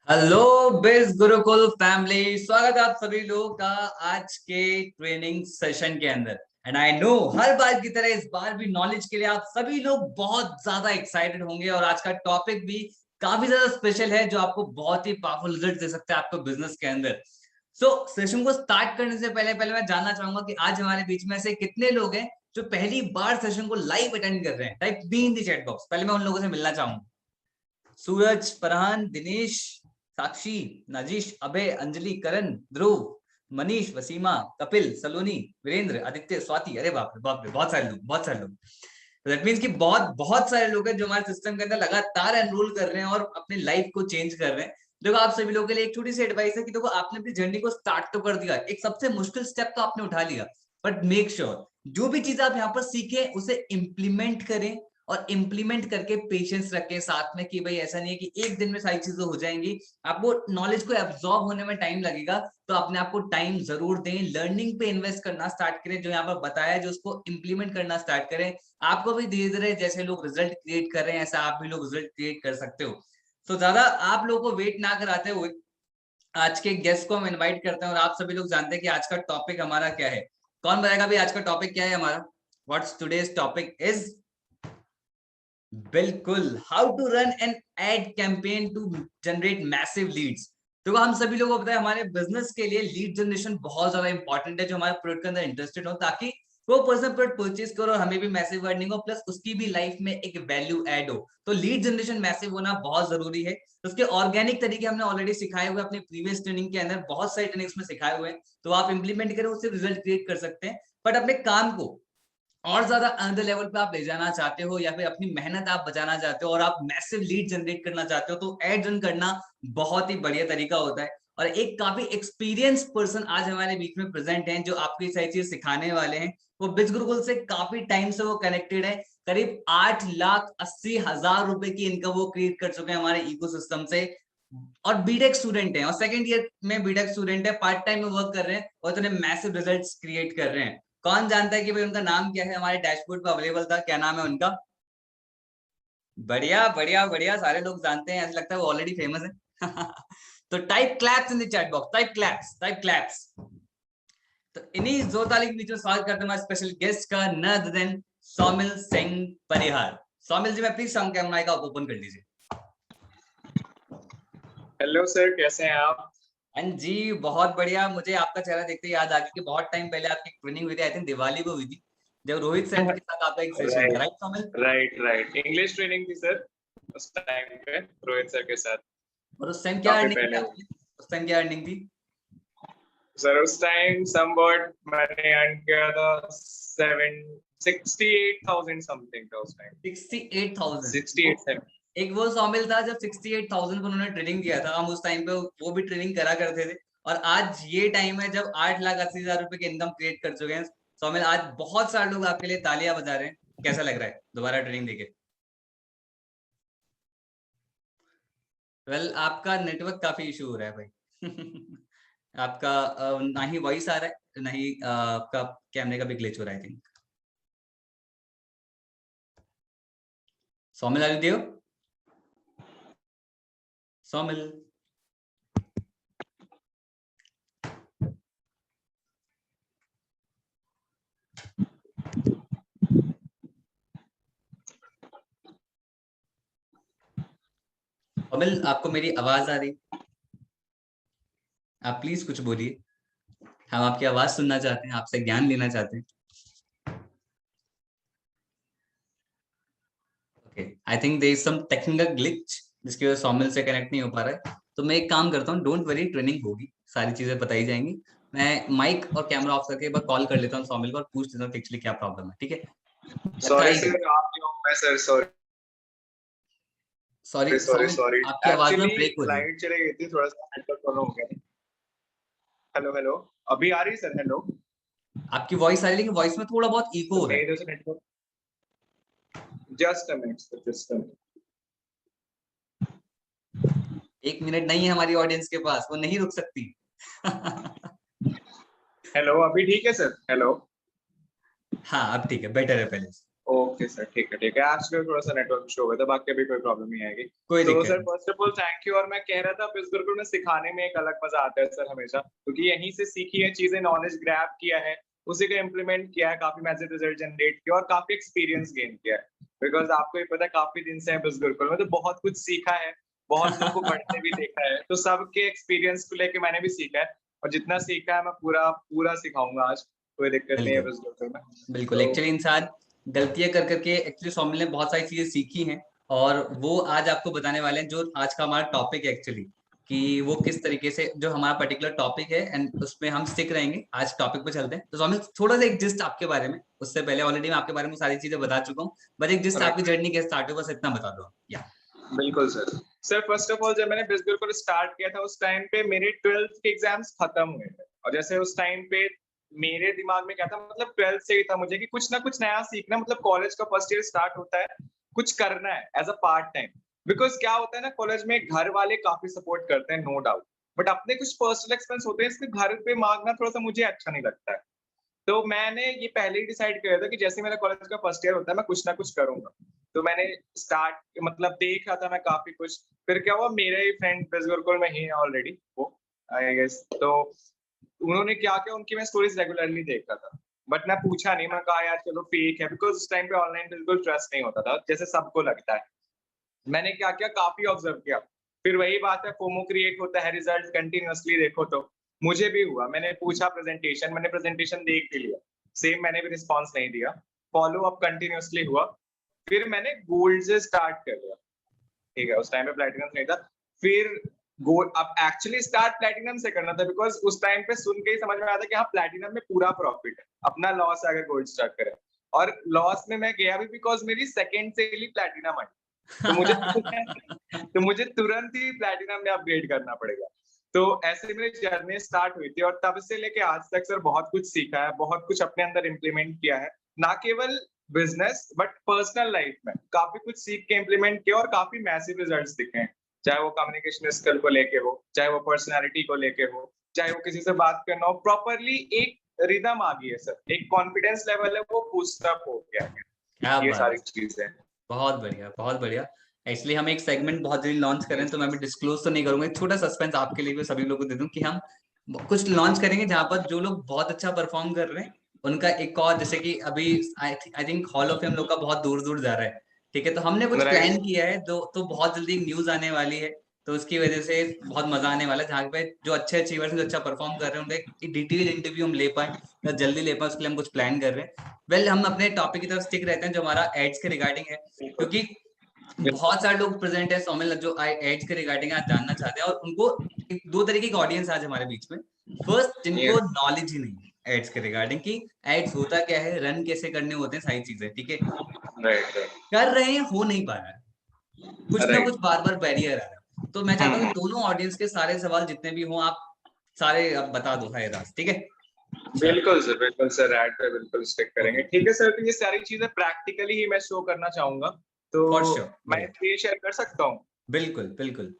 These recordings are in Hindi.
हेलो बिज गुरुकुल फैमिली, स्वागत है आप सभी लोगों का आज के ट्रेनिंग सेशन के अंदर। एंड आई नो हर बार की तरह इस बार भी नॉलेज के लिए आप सभी लोग बहुत ज्यादा एक्साइटेड होंगे और आज का टॉपिक भी काफी ज्यादा स्पेशल है जो आपको बहुत ही पावरफुल रिजल्ट दे सकता है आपको बिजनेस के अंदर। सेशन को स्टार्ट करने से पहले पहले मैं जानना चाहूंगा कि आज हमारे बीच में ऐसे कितने लोग हैं जो पहली बार सेशन को लाइव अटेंड कर रहे हैं। Type be in the chat box. पहले मैं उन लोगों से मिलना चाहूंगा। सूरज, फरहान, दिनेश, साक्षी, नाजिश, अभय, अंजलि, करण, ध्रुव, मनीष, वसीमा, कपिल, सलोनी, वीरेंद्र, आदित्य, स्वाति। अरे बाप रे बहुत सारे लोग, बहुत सारे लोग। दैट मीन्स कि बहुत बहुत सारे लोग हैं जो हमारे सिस्टम के अंदर लगातार एनरोल कर रहे हैं और अपनी लाइफ को चेंज कर रहे हैं। देखो आप सभी लोगों के लिए एक छोटी सी एडवाइस है कि देखो आपने अपनी जर्नी को स्टार्ट तो कर दिया, एक सबसे मुश्किल स्टेप तो आपने उठा लिया, बट मेक श्योर जो भी चीज आप यहाँ पर सीखे उसे इम्प्लीमेंट करें और इम्प्लीमेंट करके पेशेंस रखें साथ में कि भाई ऐसा नहीं है कि एक दिन में सारी चीजें हो जाएंगी। आपको नॉलेज को एब्जॉर्ब होने में टाइम लगेगा, तो अपने आपको टाइम जरूर दें। लर्निंग पे इन्वेस्ट करना स्टार्ट करें, जो यहाँ पर बताया जो उसको इम्प्लीमेंट करना स्टार्ट करें। आपको भी धीरे धीरे जैसे लोग रिजल्ट क्रिएट कर रहे हैं ऐसा आप भी लोग रिजल्ट क्रिएट कर सकते हो। तो ज्यादा आप लोगों को वेट ना कराते हुए आज के गेस्ट को हम इनवाइट करते हैं और आप सभी लोग जानते हैं कि आज का टॉपिक हमारा क्या है। कौन बताएगा भाई आज का टॉपिक क्या है हमारा? What's today's topic is? बिल्कुल, how to run an ad campaign to generate massive leads. तो हम सभी लोगों को पता है हमारे बिजनेस के लिए लीड जनरेशन बहुत ज्यादा इंपॉर्टेंट है, जो हमारे प्रोडक्ट के अंदर इंटरेस्टेड हो ताकि वो पर्सन प्रोडक्ट परचेज करो और हमें भी मैसिव अर्निंग हो, प्लस उसकी भी लाइफ में एक वैल्यू ऐड हो। तो लीड जनरेशन मैसिव होना बहुत जरूरी है। उसके ऑर्गेनिक तरीके हमने ऑलरेडी सिखाए हुए अपने प्रीवियस ट्रेनिंग के अंदर, बहुत सारे ट्रेनिंग्स में सिखाए हुए हैं, तो आप इंप्लीमेंट करें उससे रिजल्ट क्रिएट कर सकते हैं। बट अपने काम को और ज्यादा अनदर लेवल पे आप ले जाना चाहते हो या फिर अपनी मेहनत आप बचाना चाहते हो और आप मैसिव लीड जनरेट करना चाहते हो, तो एड रन करना बहुत ही बढ़िया तरीका होता है। और एक काफी एक्सपीरियंस पर्सन आज हमारे बीच में प्रेजेंट हैं जो आपको ये सारी चीज सिखाने वाले हैं। वो बिज गुरुकुल से काफी टाइम से वो कनेक्टेड है। करीब 8,80,000 रुपए की इनकम वो क्रिएट कर चुके हैं हमारे इकोसिस्टम से। और बीटेक स्टूडेंट है और सेकंड ईयर में बीटेक स्टूडेंट है, पार्ट टाइम में वर्क कर रहे हैं और इतने मैसिव रिजल्ट्स क्रिएट कर रहे हैं। कौन जानता है कि भाई उनका नाम क्या है? हमारे डैशबोर्ड पे अवेलेबल था, क्या नाम है उनका? बढ़िया बढ़िया बढ़िया, सारे लोग जानते हैं, ऐसा लगता है वो ऑलरेडी फेमस है। तो type claps in the chat box, type claps, type claps. तो इन्हीं जोर ताली के बीच में स्वागत करते हैं हमारे स्पेशल गेस्ट का, none other than Saumil Singh Parihar. Saumil ji, मैं प्लीज साउंड कैमरा का ओपन कर दीजिए। हेलो सर, कैसे हैं आप? हाँ जी, बहुत बढ़िया। मुझे आपका चेहरा देखते ही याद आ गया कि बहुत टाइम पहले आपकी ट्रेनिंग हुई थी, आई थिंक दिवाली को हुई थी, जब रोहित सर के साथ आपका एक सेशन था, right Saumil? Right English training थी सर उस टाइम पे रोहित सर के साथ। और उस टाइम क्या काफी अर्निंग थी पहले आपकी? उस टाइम क्या अर्निंग थी? सर, उस टाइम समवॉट मैंने अर्न किया था 68,000 समथिंग था उस टाइम। 68,000? 68 एक वो सौमिल था जब 68,000 पर उन्होंने ट्रेनिंग किया था, हम उस टाइम पे वो भी ट्रेनिंग करा करते थे। और आज ये टाइम है जब 8,80,000 रुपए की इनकम क्रिएट कर चुके हैं सौमिल। आज बहुत सारे लोग आपके लिए तालियां बजा रहे हैं। कैसा लग रहा है दोबारा ट्रेनिंग देके? वेल, आपका नेटवर्क काफी इशू हो रहा है भाई। आपका ना ही वॉइस आ रहा है ना ही आपका कैमरे का भी ग्लिच हो रहा है I think. Saumil, are you there? Saumil? Saumil, आपको मेरी आवाज आ रही? आप प्लीज कुछ बोलिए, हम आपकी आवाज सुनना चाहते हैं, आपसे ज्ञान लेना चाहते हैं। Okay, I think there is some technical glitch जिसकी वजह से सौमिल से कनेक्ट नहीं हो पा रहा है। तो मैं एक काम करता हूँ, डोंट वरी, ट्रेनिंग होगी, सारी चीजें बताई जाएंगी। मैं माइक और कैमरा ऑफ करके एक बार कॉल कर लेता हूँ सौमिल को और पूछ लेता हूँ कि एक्चुअली क्या प्रॉब्लम है, ठीक है? सॉरी ट्राई सर, आप क्यों? मैं sir sorry sorry sorry Saumil, sorry आपकी आवाज ना एक्चुअली ब्रेक हो रही है। लाइट चली गई थी, थोड़ा सा नेटवर्क प्रॉब्लम हो गया। हेलो हेलो, अभी आ रही सर? हेलो, आपकी वॉइस आ रही है लेकिन वॉइस में थोड़ा बहुत इको हो रहा मेरे है। इधर से network. Just a minute sir, just a minute. एक मिनट नहीं है हमारी ऑडियंस के पास, वो नहीं रुक सकती। हेलो, अभी ठीक है सर? हेलो, हाँ अब ठीक है, बेटर है पहले से। ओके सर, ठीक है, ठीक है। एक्चुअली थोड़ा सा नेटवर्क इशू हो गया था, बाकी अभी कोई प्रॉब्लम नहीं आएगी। कोई तो दिक्कत सर नहीं। First of all thank you. और मैं कह रहा था बिज़ गुरुकुल में सिखाने में एक अलग मजा आता है सर हमेशा, क्योंकि यहीं से सीखी है चीजें, नॉलेज ग्रैब किया है, उसी को इम्प्लीमेंट किया है, काफी मैसिव रिजल्ट जनरेट किया और काफी एक्सपीरियंस गेन किया है। बिकॉज आपको भी पता है काफी दिन से है बिज़ गुरुकुल में, तो बहुत कुछ सीखा है, बहुत लोगों को पढ़ते भी देखा है, तो सबके एक्सपीरियंस को लेके मैंने भी सीखा है, और जितना सीखा है मैं पूरा पूरा सिखाऊंगा आज। कोई दिक्कत नहीं है बिल्कुल बिज़ गुरुकुल में। बिल्कुल। तो एक्चुअली इंसान गलतियां कर करके एक्चुअली सौमिल ने बहुत सारी चीजें सीखी हैं, और वो आज आपको बताने वाले हैं, जो आज का हमारा टॉपिक है एक्चुअली, कि वो किस तरीके से जो हमारा पर्टिकुलर टॉपिक है एंड उसमें हम स्टिक रहेंगे। आज टॉपिक पे चलते हैं। तो सौमिल, थोड़ा सा एक जिस्ट आपके बारे में, उससे पहले ऑलरेडी मैं आपके बारे में सारी चीजें बता चुका हूँ, बट एक जिस्ट आपकी राइट, जर्नी कैसे स्टार्ट हुई, बस इतना बता दो या। बिल्कुल sir. Sir first of all जब मैंने बिज़ गुरुकुल स्टार्ट किया था, उस टाइम पे मेरे 12th के एग्जाम्स खत्म हुए थे, और जैसे उस टाइम पे मेरे दिमाग में क्या था, मतलब 12th से ही था मुझे कि कुछ ना कुछ नया सीखना, मतलब कॉलेज का फर्स्ट ईयर स्टार्ट होता है, कुछ करना है as a part time. Because क्या होता है ना, कॉलेज में घर वाले काफी सपोर्ट करते हैं, नो डाउट, बट अपने कुछ पर्सनल एक्सपेंस होते हैं, इसके घर पे मांगना थोड़ा सा मुझे अच्छा नहीं लगता है। तो मैंने ये पहले ही डिसाइड किया था कि जैसे मेरा कॉलेज का फर्स्ट ईयर होता है, मैं कुछ ना कुछ करूंगा। तो मैंने स्टार्ट, मतलब देख रहा था मैं काफी कुछ। फिर क्या हुआ, मेरे ही फ्रेंड बिज़ गुरुकुल में ही है ऑलरेडी वो, आई गेस। तो उन्होंने क्या किया, उनकी मैं स्टोरीज रेगुलरली देख रहा था, बट मैं पूछा नहीं, मैं कहा यार चलो फेक है, बिकॉज उस टाइम पे ऑनलाइन बिल्कुल ट्रस्ट नहीं होता था जैसे सबको लगता है। मैंने क्या किया, काफी ऑब्जर्व किया। फिर वही बात है, फोमो क्रिएट होता है, रिजल्ट कंटिन्यूअसली देखो, तो मुझे भी हुआ। मैंने पूछा प्रेजेंटेशन, मैंने प्रेजेंटेशन देख भी लिया, सेम मैंने भी रिस्पॉन्स नहीं दिया, फॉलो अप कंटिन्यूअसली हुआ। फिर मैंने गोल्ड से स्टार्ट कर लिया, ठीक है, उस टाइम पे प्लैटिनम नहीं था। फिर गोल्ड, अब एक्चुअली स्टार्ट प्लैटिनम से करना था, बिकॉज उस टाइम पे सुन के ही समझ में आया था कि हाँ प्लैटिनम में पूरा प्रॉफिट है, अपना लॉस है अगर गोल्ड स्टार्ट करें। और लॉस में मैं गया भी, बिकॉज मेरी सेकंड सेल ही प्लैटिनम आई। तो मुझे तो मुझे तुरंत ही प्लैटिनम में अपग्रेड करना पड़ेगा। तो ऐसे मेरी जर्नी स्टार्ट हुई थी, और तब से लेके आज तक सर बहुत कुछ सीखा है, बहुत कुछ अपने अंदर इम्प्लीमेंट किया है, ना केवल बिजनेस बट पर्सनल लाइफ में काफी कुछ सीख के इम्प्लीमेंट किया, और काफी मैसिव रिजल्ट्स दिखे हैं। चाहे वो कम्युनिकेशन स्किल को लेके हो, चाहे वो पर्सनालिटी को लेके हो, चाहे वो किसी से बात करना हो, प्रॉपरली एक रिदम आ गई है सर, एक कॉन्फिडेंस लेवल है वो बूस्ट अप हो गया है। क्या ये बात सारी है। चीजें। बहुत बढ़िया, बहुत बढ़िया। एक्चुअली हम एक सेगमेंट बहुत जल्दी लॉन्च करें, तो मैं भी डिस्क्लोज तो नहीं करूंगा, एक छोटा सस्पेंस आपके लिए भी सभी लोगों को दे दूं कि हम कुछ लॉन्च करेंगे जहां पर जो लोग बहुत अच्छा परफॉर्म कर रहे हैं उनका एक और, जैसे कि अभी I think hall of fame लोग का बहुत दूर दूर जा रहा है, ठीक है, तो हमने कुछ प्लान राइट, किया है, तो बहुत जल्दी एक न्यूज आने वाली है, तो उसकी वजह से बहुत मजा आने वाला है, जहाँ पे जो अच्छे अचीवर्स हैं, जो अच्छा परफॉर्म कर रहे हैं, उनका एक डिटेल इंटरव्यू हम ले पाए या जल्दी ले पाए, उसके लिए हम कुछ प्लान कर रहे हैं। वेल, हम अपने टॉपिक की तरफ स्टिक रहते हैं जो हमारा एड्स के रिगार्डिंग है, क्योंकि बिल्कुल। बहुत सारे लोग प्रेजेंट है सोमिल, जो एड्स के रिगार्डिंग आज जानना चाहते हैं, और उनको दो तरीके की ऑडियंस आज हमारे बीच में। फर्स्ट, जिनको Yes, नॉलेज ही नहीं है एड्स के रिगार्डिंग की, एड्स होता क्या है, रन कैसे करने होते हैं, सारी चीजें, ठीक है, right, कर रहे हैं, हो नहीं पा रहा है, कुछ ना right. कुछ बार बार बैरियर आ रहा है। तो मैं चाहता हूँ कि दोनों ऑडियंस के सारे सवाल जितने भी हों, आप सारे अब बता दो है राज, ठीक है। चलो, बिल्कुल सर, ऐड पे बिल्कुल स्टिक ओके, करेंगे, ठीक है सर। तो ये सारी चीजें प्रैक्टिकली ही मैं शो करना चाहूंगा, तो फॉर श्योर, मैं बढ़िया, स्क्रीन शेयर कर सकता हूँ? बिल्कुल बिल्कुल।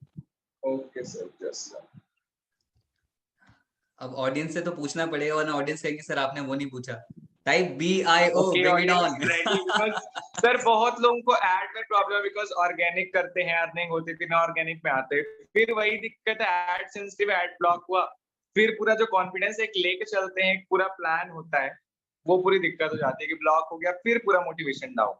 Okay sir, just sir. अब ऑडियंस से तो पूछना पड़ेगा, वरना ऑडियंस कहेंगे सर आपने वो नहीं पूछा। Type BIO, okay bring it audience on. Ready, because sir बहुत लोगों को ऐड में प्रॉब्लम है, बिकॉज ऑर्गेनिक करते हैं, अर्निंग होती थी ना, ऑर्गेनिक में आते, फिर वही दिक्कत है, ऐड सेंसिटिव, ऐड ब्लॉक हुआ, फिर पूरा जो कॉन्फिडेंस एक लेके चलते हैं, एक पूरा प्लान होता है, वो पूरी दिक्कत हो जाती है कि ब्लॉक हो गया, फिर पूरा मोटिवेशन डाउन।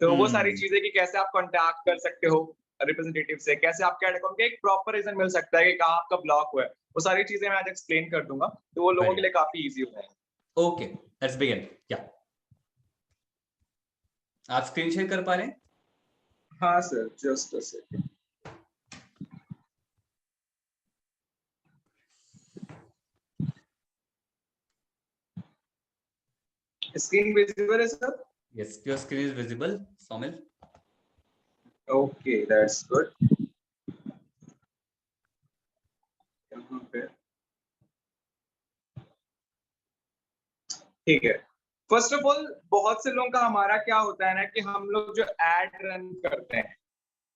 तो वो सारी हम्म, चीजें कि कैसे आप कॉन्टैक्ट कर सकते हो रिप्रेजेंटेटिव से, कैसे आपके ऐड अकाउंट का एक प्रॉपर रीजन मिल सकता है कि कहाँ आपका ब्लॉक हुआ है, वो सारी चीजें मैं आज एक्सप्लेन कर दूंगा, तो वो लोगों के बढ़िया, लिए काफी ईजी हो जाएगा। Okay, let's begin. क्या आप स्क्रीन शेयर कर पा रहे हैं? हाँ sir, just a second. Screen visible है sir? Yes, your screen is visible, Somil. Okay, that's good. यहाँ पे ठीक है। फर्स्ट ऑफ ऑल, बहुत से लोगों का हमारा क्या होता है ना कि हम लोग जो एड रन करते हैं,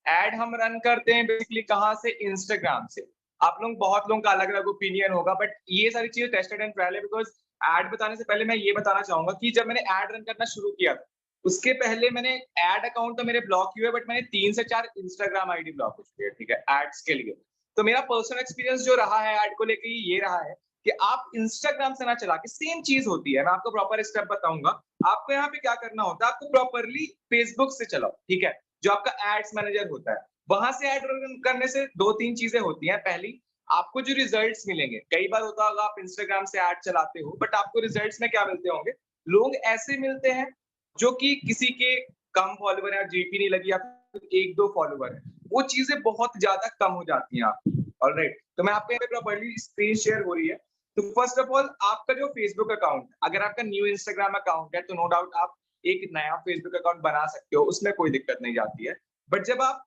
एड हम रन करते हैं बेसिकली कहाँ से, इंस्टाग्राम से। आप लोग, बहुत लोगों का अलग अलग ओपिनियन होगा, बट ये सारी चीजें टेस्टेड एंड ट्रायल है। बिकॉज एड बताने से पहले मैं ये बताना चाहूंगा कि जब मैंने एड रन करना शुरू किया था, उसके पहले मैंने एड अकाउंट तो मेरे ब्लॉक हुए, बट मैंने 3 से 4 इंस्टाग्राम आईडी ब्लॉक हो चुके हैं, ठीक है, एड्स के लिए। तो मेरा पर्सनल एक्सपीरियंस जो रहा है एड को लेके ये रहा है कि आप इंस्टाग्राम से ना चला के, सेम चीज होती है, मैं आपको प्रॉपर स्टेप बताऊंगा। आपको यहाँ पे क्या करना होता है, आपको प्रॉपरली फेसबुक से चलाओ, ठीक है, जो आपका एड्स मैनेजर होता है, वहां से ऐड रन करने से 2-3 चीजें होती हैं। पहली, आपको जो रिजल्ट्स मिलेंगे, कई बार होता होगा आप इंस्टाग्राम से ऐड चलाते हो, बट आपको रिजल्ट्स में क्या मिलते होंगे, लोग ऐसे मिलते हैं जो कि किसी के कम फॉलोवर है, जीपी नहीं लगी, या फिर 1-2 फॉलोवर है, वो चीजें बहुत ज्यादा कम हो जाती हैं आप। ऑलराइट, तो मैं आपको यहाँ पे प्रॉपर्ली स्क्रीन शेयर हो रही है। तो फर्स्ट ऑफ ऑल, आपका जो फेसबुक अकाउंट, अगर आपका न्यू इंस्टाग्राम अकाउंट है तो नो डाउट आप एक नया फेसबुक अकाउंट बना सकते हो, उसमें कोई दिक्कत नहीं जाती है। बट जब आप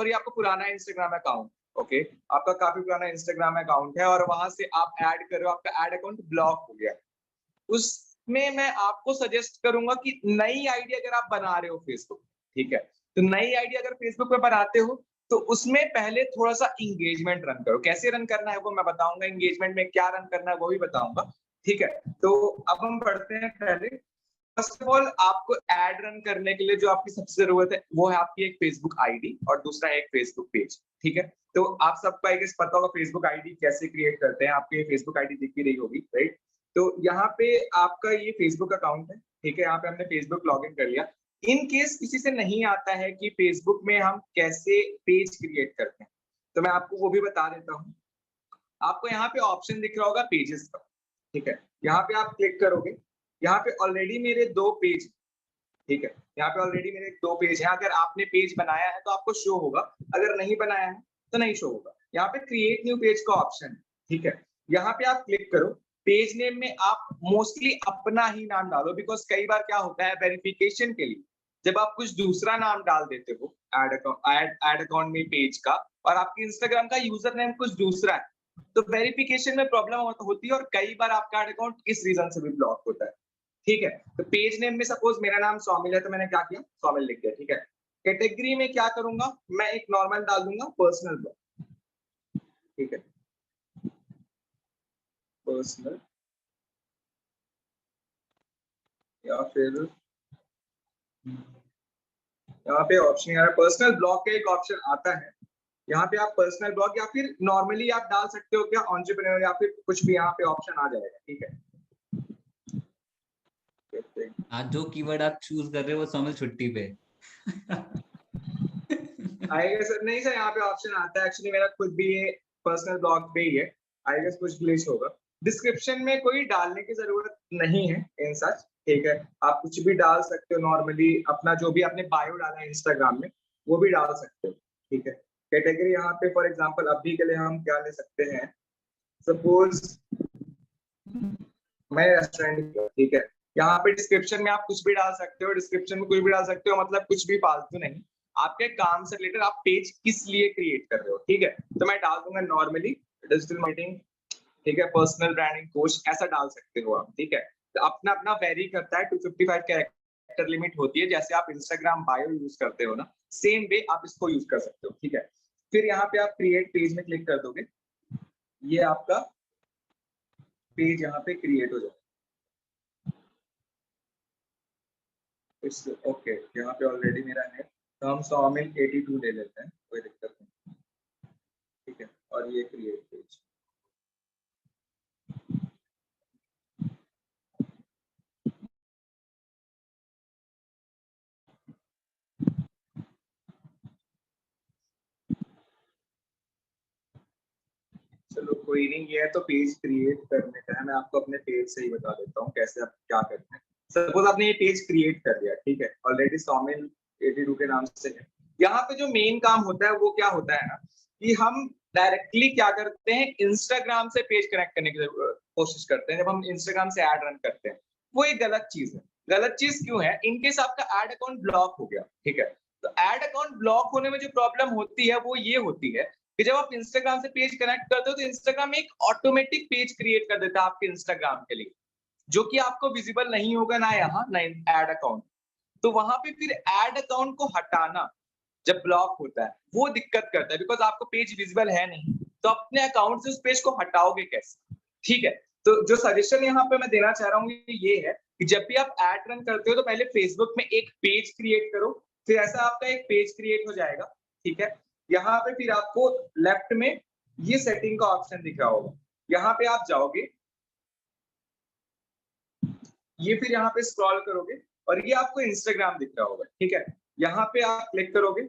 आपका पुराना इंस्टाग्राम अकाउंट, ओके, आपका काफी पुराना इंस्टाग्राम अकाउंट है और वहां से आप ऐड कर रहे हो, आपका ऐड अकाउंट ब्लॉक हो गया, उसमें मैं आपको सजेस्ट करूंगा कि नई आईडी अगर आप बना रहे हो फेसबुक, ठीक है, तो नई आईडी अगर फेसबुक पे बनाते हो तो उसमें पहले थोड़ा सा इंगेजमेंट रन करो। कैसे रन करना है वो मैं बताऊंगा, इंगेजमेंट में क्या रन करना है वो भी बताऊंगा, ठीक है। तो अब हम पढ़ते हैं पहले। फर्स्ट ऑफ ऑल, आपको एड रन करने के लिए जो आपकी सबसे जरूरत है वो है आपकी एक फेसबुक आईडी और दूसरा है एक फेसबुक पेज, ठीक है। तो आप सबको आई गेस पता होगा फेसबुक आईडी कैसे क्रिएट करते हैं, आपकी फेसबुक आईडी दिख भी रही होगी, राइट। तो यहाँ पे आपका ये फेसबुक अकाउंट है, ठीक है, यहाँ पे हमने फेसबुक लॉगिन कर लिया। इन केस किसी से नहीं आता है कि फेसबुक में हम कैसे पेज क्रिएट करते हैं, तो मैं आपको वो भी बता देता हूँ। आपको यहाँ पे ऑप्शन दिख रहा होगा पेजेस का, ठीक है, यहाँ पे आप क्लिक करोगे, यहाँ पे ऑलरेडी मेरे 2 पेज, ठीक है, यहाँ पे ऑलरेडी मेरे 2 पेज हैं। अगर आपने पेज बनाया है तो आपको शो होगा, अगर नहीं बनाया है तो नहीं शो होगा। यहाँ पे क्रिएट न्यू पेज का ऑप्शन है, ठीक है, यहाँ पे आप क्लिक करो। पेज नेम में आप मोस्टली अपना ही नाम डालो, बिकॉज कई बार क्या होता है वेरिफिकेशन के लिए, जब आप कुछ दूसरा नाम डाल देते हो एड अकाउंट में पेज का, और आपके इंस्टाग्राम का यूजर नेम कुछ दूसरा है, तो वेरिफिकेशन में प्रॉब्लम होती है और कई बार आपका एड अकाउंट इस रीजन से भी ब्लॉक होता है, ठीक है। तो पेज नेम में सपोज मेरा नाम सौमिल है, तो मैंने क्या किया, सौमिल लिख दिया, ठीक है। कैटेगरी में क्या करूंगा, मैं एक नॉर्मल डाल दूंगा पर्सनल ब्लॉग, ठीक है, पर्सनल, या फिर यहाँ पे ऑप्शन आ रहा है पर्सनल ब्लॉग का एक ऑप्शन आता है, यहाँ पे आप पर्सनल ब्लॉग या फिर नॉर्मली आप डाल सकते हो क्या एंटरप्रेन्योर, या फिर कुछ भी यहाँ पे ऑप्शन आ जाएगा, ठीक है। आज जो कीवर्ड आप चूज कर रहे हो वो सौमिल छुट्टी पे आएगा सर, नहीं सर, यहाँ पे ऑप्शन आता है, एक्चुअली मेरा खुद भी ये पर्सनल ब्लॉग पे ही है, आई गेस कुछ ग्लिच होगा। डिस्क्रिप्शन में कोई डालने की जरूरत नहीं है इन सच, ठीक है, आप कुछ भी डाल सकते हो नॉर्मली, अपना जो भी आपने बायो डाला है इंस्टाग्राम में वो भी डाल सकते हो, ठीक है। कैटेगरी यहाँ पे फॉर एग्जांपल अभी के लिए हम क्या ले सकते हैं, सपोज मैं रेस्टोरेंट, ठीक है, यहाँ पे डिस्क्रिप्शन में आप कुछ भी डाल सकते हो, डिस्क्रिप्शन में कुछ भी डाल सकते हो, मतलब कुछ भी फालतू नहीं, आपके काम से रिलेटेड आप पेज किस लिए क्रिएट कर रहे हो, ठीक है। तो मैं डाल दूंगा नॉर्मली डिजिटल मार्केटिंग, ठीक है, पर्सनल ब्रांडिंग कोच, ऐसा डाल सकते हो आप, ठीक है। तो अपना अपना वेरी करता है, 255 कैरेक्टर लिमिट होती है, जैसे आप इंस्टाग्राम बायो यूज करते हो ना, सेम वे आप इसको यूज कर सकते हो, ठीक है। फिर यहाँ पे आप क्रिएट पेज में क्लिक कर दोगे, ये आपका पेज यहाँ पे क्रिएट हो जाएगा। ओके, यहाँ पे ऑलरेडी मेरा है, तो हम सौमिल 82 ले लेते हैं, कोई दिक्कत नहीं, ठीक है, और ये क्रिएट पेज। चलो कोई नहीं, ये है तो पेज क्रिएट करने का है, मैं आपको अपने पेज से ही बता देता हूँ कैसे आप क्या करते हैं। सपोज आपने ये पेज क्रिएट कर दिया, ठीक है, ऑलरेडी सौमिल 82 के नाम से है। यहाँ पे जो मेन काम होता है वो क्या होता है ना, कि हम डायरेक्टली क्या करते हैं, इंस्टाग्राम से पेज कनेक्ट करने की कोशिश करते हैं। जब हम इंस्टाग्राम से ऐड रन करते हैं, वो एक गलत चीज है। गलत चीज क्यों है, इनकेस आपका एड अकाउंट ब्लॉक हो गया, ठीक है, तो एड अकाउंट ब्लॉक होने में जो प्रॉब्लम होती है वो ये होती है कि जब आप इंस्टाग्राम से पेज कनेक्ट करते हो तो इंस्टाग्राम एक ऑटोमेटिक पेज क्रिएट कर देता है आपके इंस्टाग्राम के लिए, जो कि आपको विजिबल नहीं होगा ना यहाँ ना एड अकाउंट। तो वहां पे फिर एड अकाउंट को हटाना जब ब्लॉक होता है वो दिक्कत करता है, बिकॉज आपको पेज विजिबल है नहीं, तो अपने अकाउंट से उस पेज को हटाओगे कैसे, ठीक है। तो जो सजेशन यहाँ पे मैं देना चाह रहा हूँ ये है कि जब भी आप ऐड रन करते हो तो पहले फेसबुक में एक पेज क्रिएट करो, फिर ऐसा आपका एक पेज क्रिएट हो जाएगा, ठीक है। यहाँ पे फिर आपको लेफ्ट में ये सेटिंग का ऑप्शन दिख रहा होगा, यहाँ पे आप जाओगे, ये फिर यहाँ पे स्क्रॉल करोगे और ये आपको इंस्टाग्राम दिख रहा होगा, ठीक है। यहाँ पे आप क्लिक करोगे,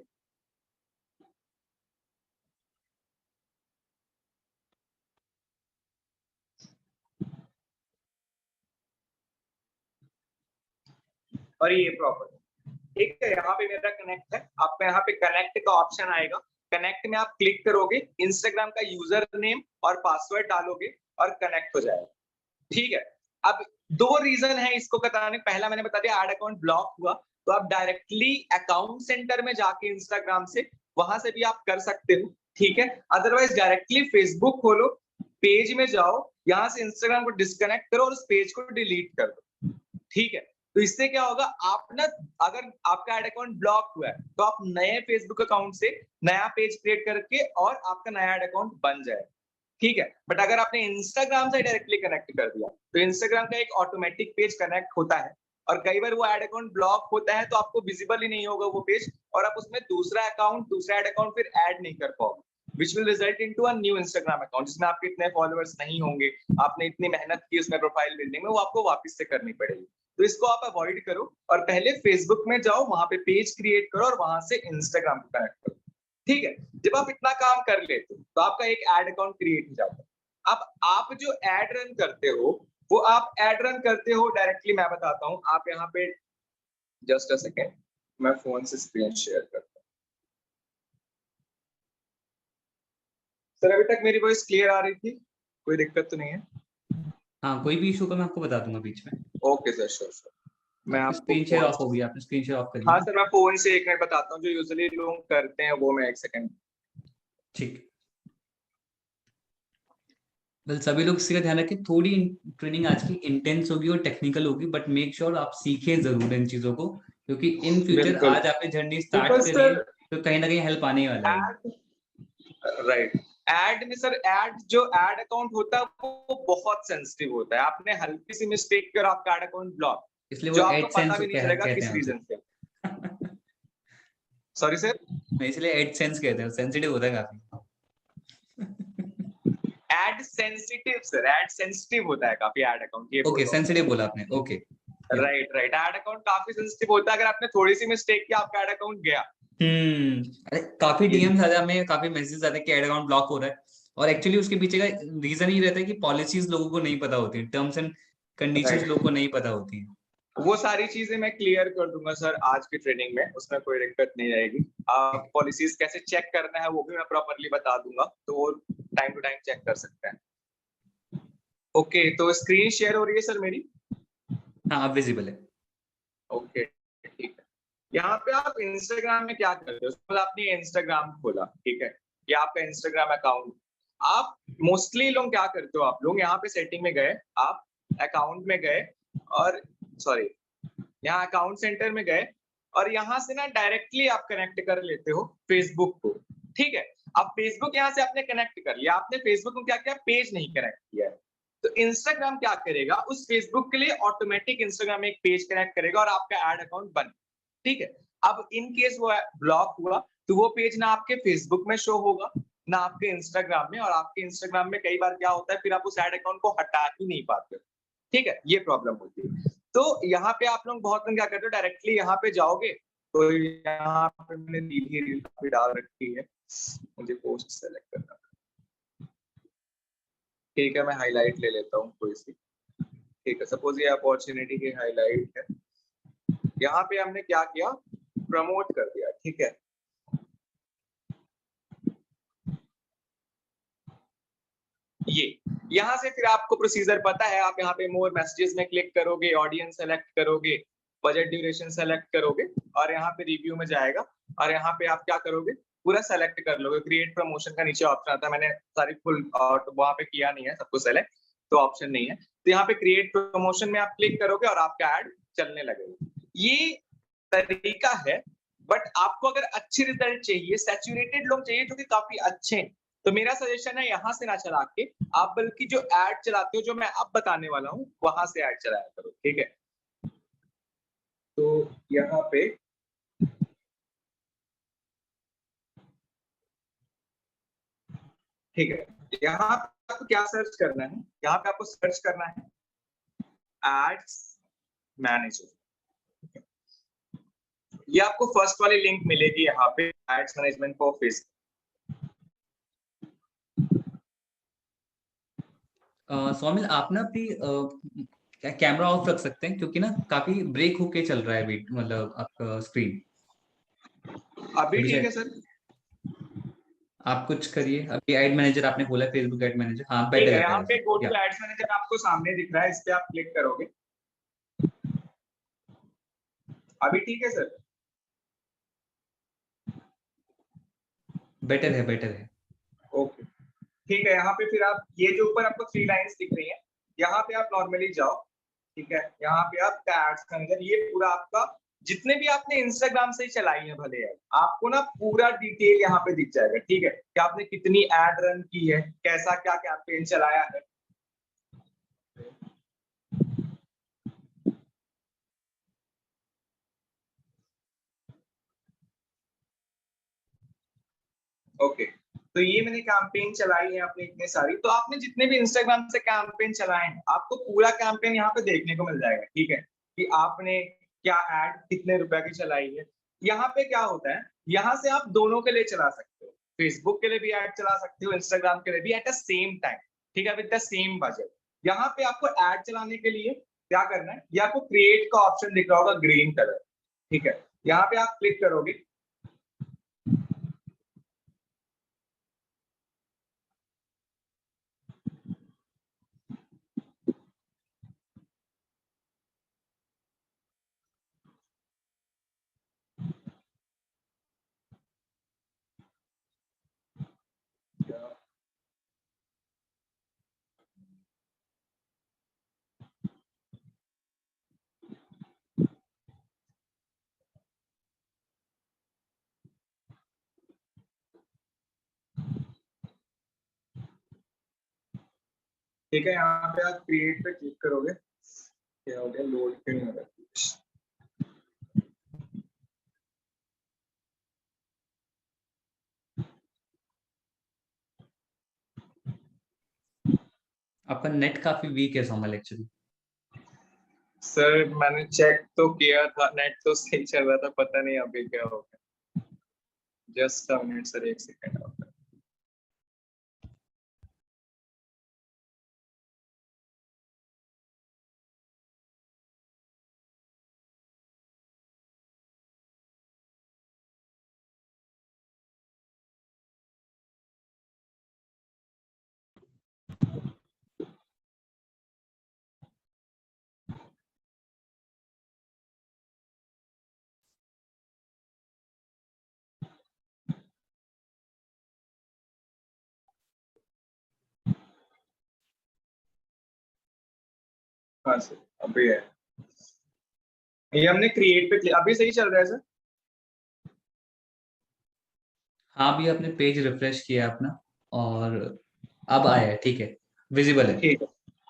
और ये प्रॉपर, ठीक है। यहाँ पे मेरा कनेक्ट है, आपका यहाँ पे कनेक्ट का ऑप्शन आएगा, कनेक्ट में आप क्लिक करोगे, इंस्टाग्राम का यूजर नेम और पासवर्ड डालोगे और कनेक्ट हो जाएगा, ठीक है। अब दो रीजन है इसको बताने, पहला मैंने बता दिया ऐड अकाउंट ब्लॉक हुआ तो आप डायरेक्टली अकाउंट सेंटर में जाके इंस्टाग्राम से वहां से भी आप कर सकते हो, ठीक है। अदरवाइज डायरेक्टली फेसबुक खोलो, पेज में जाओ, यहाँ से इंस्टाग्राम को डिस्कनेक्ट करो और उस पेज को डिलीट कर दो, ठीक है। तो इससे क्या होगा, आप ना अगर आपका ऐड अकाउंट ब्लॉक हुआ है तो आप नए फेसबुक अकाउंट से नया पेज क्रिएट करके और आपका नया ऐड अकाउंट बन जाए, ठीक है। बट अगर आपने इंस्टाग्राम से डायरेक्टली कनेक्ट कर दिया तो इंस्टाग्राम का एक ऑटोमेटिक पेज कनेक्ट होता है और कई बार वो ऐड अकाउंट ब्लॉक होता है तो आपको विजिबल ही नहीं होगा वो पेज और आप उसमें दूसरा ऐड अकाउंट फिर ऐड नहीं कर पाओगे, which will result into a new Instagram account जिसमें आपके इतने फॉलोअर्स नहीं होंगे, आपने इतनी मेहनत की उसमें प्रोफाइल बिल्डिंग में, वो आपको वापस से करनी पड़ेगी। तो इसको आप अवॉइड करो और पहले फेसबुक में जाओ, वहां पे पेज क्रिएट करो और वहां से इंस्टाग्राम को कनेक्ट करो, ठीक है। जब आप इतना काम कर लेते हो तो आपका एक ऐड अकाउंट क्रिएट हो जाता है। अब आप जो ऐड रन करते हो वो आप ऐड रन करते हो डायरेक्टली, मैं बताता हूँ। आप यहाँ पे जस्ट अ सेकेंड, मैं फोन से स्क्रीन शेयर करता हूँ। सर अभी तक मेरी वॉइस क्लियर आ रही थी, कोई दिक्कत तो नहीं है? हाँ, कोई भी इशू का मैं आपको बता दूंगा बीच में। Okay sir, sure sure. मैं आपको स्क्रीन शेयर ऑफ हो गई, आपने स्क्रीन शेयर ऑफ कर लिया? हाँ सर, मैं फोन से एक मिनट बताता हूँ, जो यूजुअली लोग करते हैं वो, मैं एक सेकंड। ठीक। वेल, सभी लोग इसका ध्यान रखें, थोड़ी ट्रेनिंग आज की इंटेंस होगी और टेक्निकल होगी, बट मेक श्योर आप सीखें जरूर इन चीजों को, क्योंकि इन फ्यूचर आज आपने जर्नी स्टार्ट करी है तो कहीं ना कहीं हेल्प आने वाला है। राइट, ऐड में सर, ऐड जो ऐड अकाउंट होता है वो बहुत सेंसिटिव होता है। आपने हल्की सी मिस्टेक कर आपका ऐड अकाउंट ब्लॉक, इसलिए जो वो आपको पता एडसेंस भी नहीं चलेगा कहते किस हैं रीजन से। सॉरी सर, इसलिए एडसेंस कहते हैं, सेंसिटिव होता है काफी। Ad sensitive sir, ad sensitive होता है काफी ऐड अकाउंट, ये ओके, सेंसिटिव बोला आपने, okay. Right right, ad account काफी सेंसिटिव होता है। अगर आपने थोड़ी सी मिस्टेक की आपका ऐड अकाउंट गया। अरे काफी डीएम्स आते हैं हमें, काफी मैसेजेस आते हैं कि ऐड अकाउंट ब्लॉक हो रहा है, और एक्चुअली उसके पीछे का रीजन ही रहता है कि पॉलिसीज लोगों को नहीं पता होती, टर्म्स एंड कंडीशंस लोगों को नहीं पता होती है। वो सारी चीजें मैं क्लियर कर दूंगा सर आज की ट्रेनिंग में, उसमें कोई दिक्कत नहीं रहेगी। आप पॉलिसीज कैसे चेक करना है वो भी मैं प्रॉपर्ली बता दूंगा, तो वो टाइम टू टाइम चेक कर सकते हैं। ओके, तो स्क्रीन शेयर हो रही है सर मेरी? हाँ, अब विजिबल है। ओके ठीक है। यहाँ पे आप इंस्टाग्राम में क्या करते हो, मतलब आपने इंस्टाग्राम खोला, ठीक है, ये आपका इंस्टाग्राम अकाउंट। आप मोस्टली लोग क्या करते हो, आप लोग यहाँ पे सेटिंग में गए, आप अकाउंट में गए और सॉरी यहाँ अकाउंट सेंटर में गए और यहाँ से ना डायरेक्टली आप कनेक्ट कर लेते हो फेसबुक को, ठीक है। अब फेसबुक यहाँ से आपने कनेक्ट कर लिया, आपने फेसबुक को क्या किया, पेज नहीं कनेक्ट किया है, तो इंस्टाग्राम क्या करेगा, उस फेसबुक के लिए ऑटोमेटिक इंस्टाग्राम एक पेज कनेक्ट करेगा और आपका ऐड अकाउंट बन, ठीक है। अब इन केस वो ब्लॉक हुआ तो वो पेज ना आपके फेसबुक में शो होगा ना आपके इंस्टाग्राम में, और आपके इंस्टाग्राम में कई बार क्या होता है, फिर आप उस ऐड अकाउंट को हटा ही नहीं पाते, ठीक है, ये प्रॉब्लम होती है। तो यहाँ पे आप लोग बहुत लोग क्या करते हो, डायरेक्टली यहाँ पे जाओगे, तो यहाँ पे मैंने रील भी डाल रखी है, मुझे पोस्ट सेलेक्ट करना, ठीक है, मैं हाईलाइट ले लेता हूँ कोई सी, ठीक है। सपोज ये अपॉर्चुनिटी की हाईलाइट है, यहाँ पे हमने क्या किया, प्रमोट कर दिया, ठीक है। ये यहाँ से फिर आपको प्रोसीजर पता है, आप यहाँ पे मोर मैसेजेस में क्लिक करोगे, ऑडियंस सेलेक्ट करोगे, बजट ड्यूरेशन सेलेक्ट करोगे और यहाँ पे रिव्यू में जाएगा और यहाँ पे आप क्या करोगे, पूरा सेलेक्ट कर लोगे। क्रिएट प्रमोशन का नीचे ऑप्शन आता है, मैंने सारी फुल वहां पे किया नहीं है सबको सेलेक्ट, तो ऑप्शन नहीं है, तो यहाँ पे क्रिएट प्रमोशन में आप क्लिक करोगे और आपका ऐड चलने लगेगा। ये तरीका है, बट आपको अगर अच्छे रिजल्ट चाहिए, सैचुरेटेड लोग चाहिए जो कि काफी अच्छे हैं, तो मेरा सजेशन है यहाँ से ना चला के आप बल्कि जो ऐड चलाते हो, जो मैं अब बताने वाला हूँ, वहां से ऐड चलाया करो, ठीक है। तो यहाँ पे ठीक है, यहाँ पे आपको क्या सर्च करना है, यहाँ पे आपको सर्च करना है एड्स मैनेजर। ये आपको फर्स्ट वाली लिंक मिलेगी यहाँ पे, ads management for Facebook. Saumil आप ना अपनी क्या कैमरा ऑफ रख सकते हैं, क्योंकि ना काफी ब्रेक होके चल रहा है मतलब आपका स्क्रीन। अभी ठीक है सर? आप कुछ करिए, अभी एड मैनेजर आपने खोला है, फेसबुक एड मैनेजर, हाँ ठीक बेटर है, है यहाँ पे गो या टू एड्स मैनेजर आपको सामने दिख रहा है, इस पे आप क्लिक करोगे। अभी ठीक है सर? बेटर है, बेटर है। ओके ठीक है, यहाँ पे फिर आप ये जो ऊपर आपको 3 लाइंस दिख रही हैं, यहाँ पे आप नॉर्मली जाओ। ठीक है, यहाँ पे आप एड्स मैनेजर, ये पूरा आपका जितने भी आपने इंस्टाग्राम से ही चलाई है भले है, आपको ना पूरा डिटेल यहाँ पे दिख जाएगा। ठीक है, कि आपने कितनी एड रन की है, कैसा क्या कैंपेन चलाया है। ओके तो ये मैंने कैंपेन चलाई है आपने इतने सारी, तो आपने जितने भी इंस्टाग्राम से कैंपेन चलाए हैं, आपको पूरा कैंपेन यहाँ पे देखने को मिल जाएगा। ठीक है, कि आपने क्या एड कितने रुपए की चलाई है। यहाँ पे क्या होता है, यहाँ से आप दोनों के लिए चला सकते हो, फेसबुक के लिए भी एड चला सकते हो, इंस्टाग्राम के लिए भी एट द सेम टाइम। ठीक है, विद द सेम बजट। यहाँ पे आपको एड चलाने के लिए क्या करना है, ये आपको क्रिएट का ऑप्शन दिख रहा होगा ग्रीन कलर। ठीक है, यहाँ पे आप क्लिक करोगे। ठीक है, यहाँ पे आप क्रिएट पे क्लिक करोगे। क्या हो गया, लोड क्यों हो रहा है? आपका नेट काफी वीक है सौमिल एक्चुअली। सर मैंने चेक तो किया था, नेट तो सही चल रहा था, पता नहीं अभी क्या हो गया। जस्ट अ मिनट सर, एक सेकंड। हाँ सर अभी है, ये हमने क्रिएट पे अभी सही चल रहा है सर। हाँ अभी आपने पेज रिफ्रेश किया अपना और अब आया है, ठीक है, विजिबल है। ठीक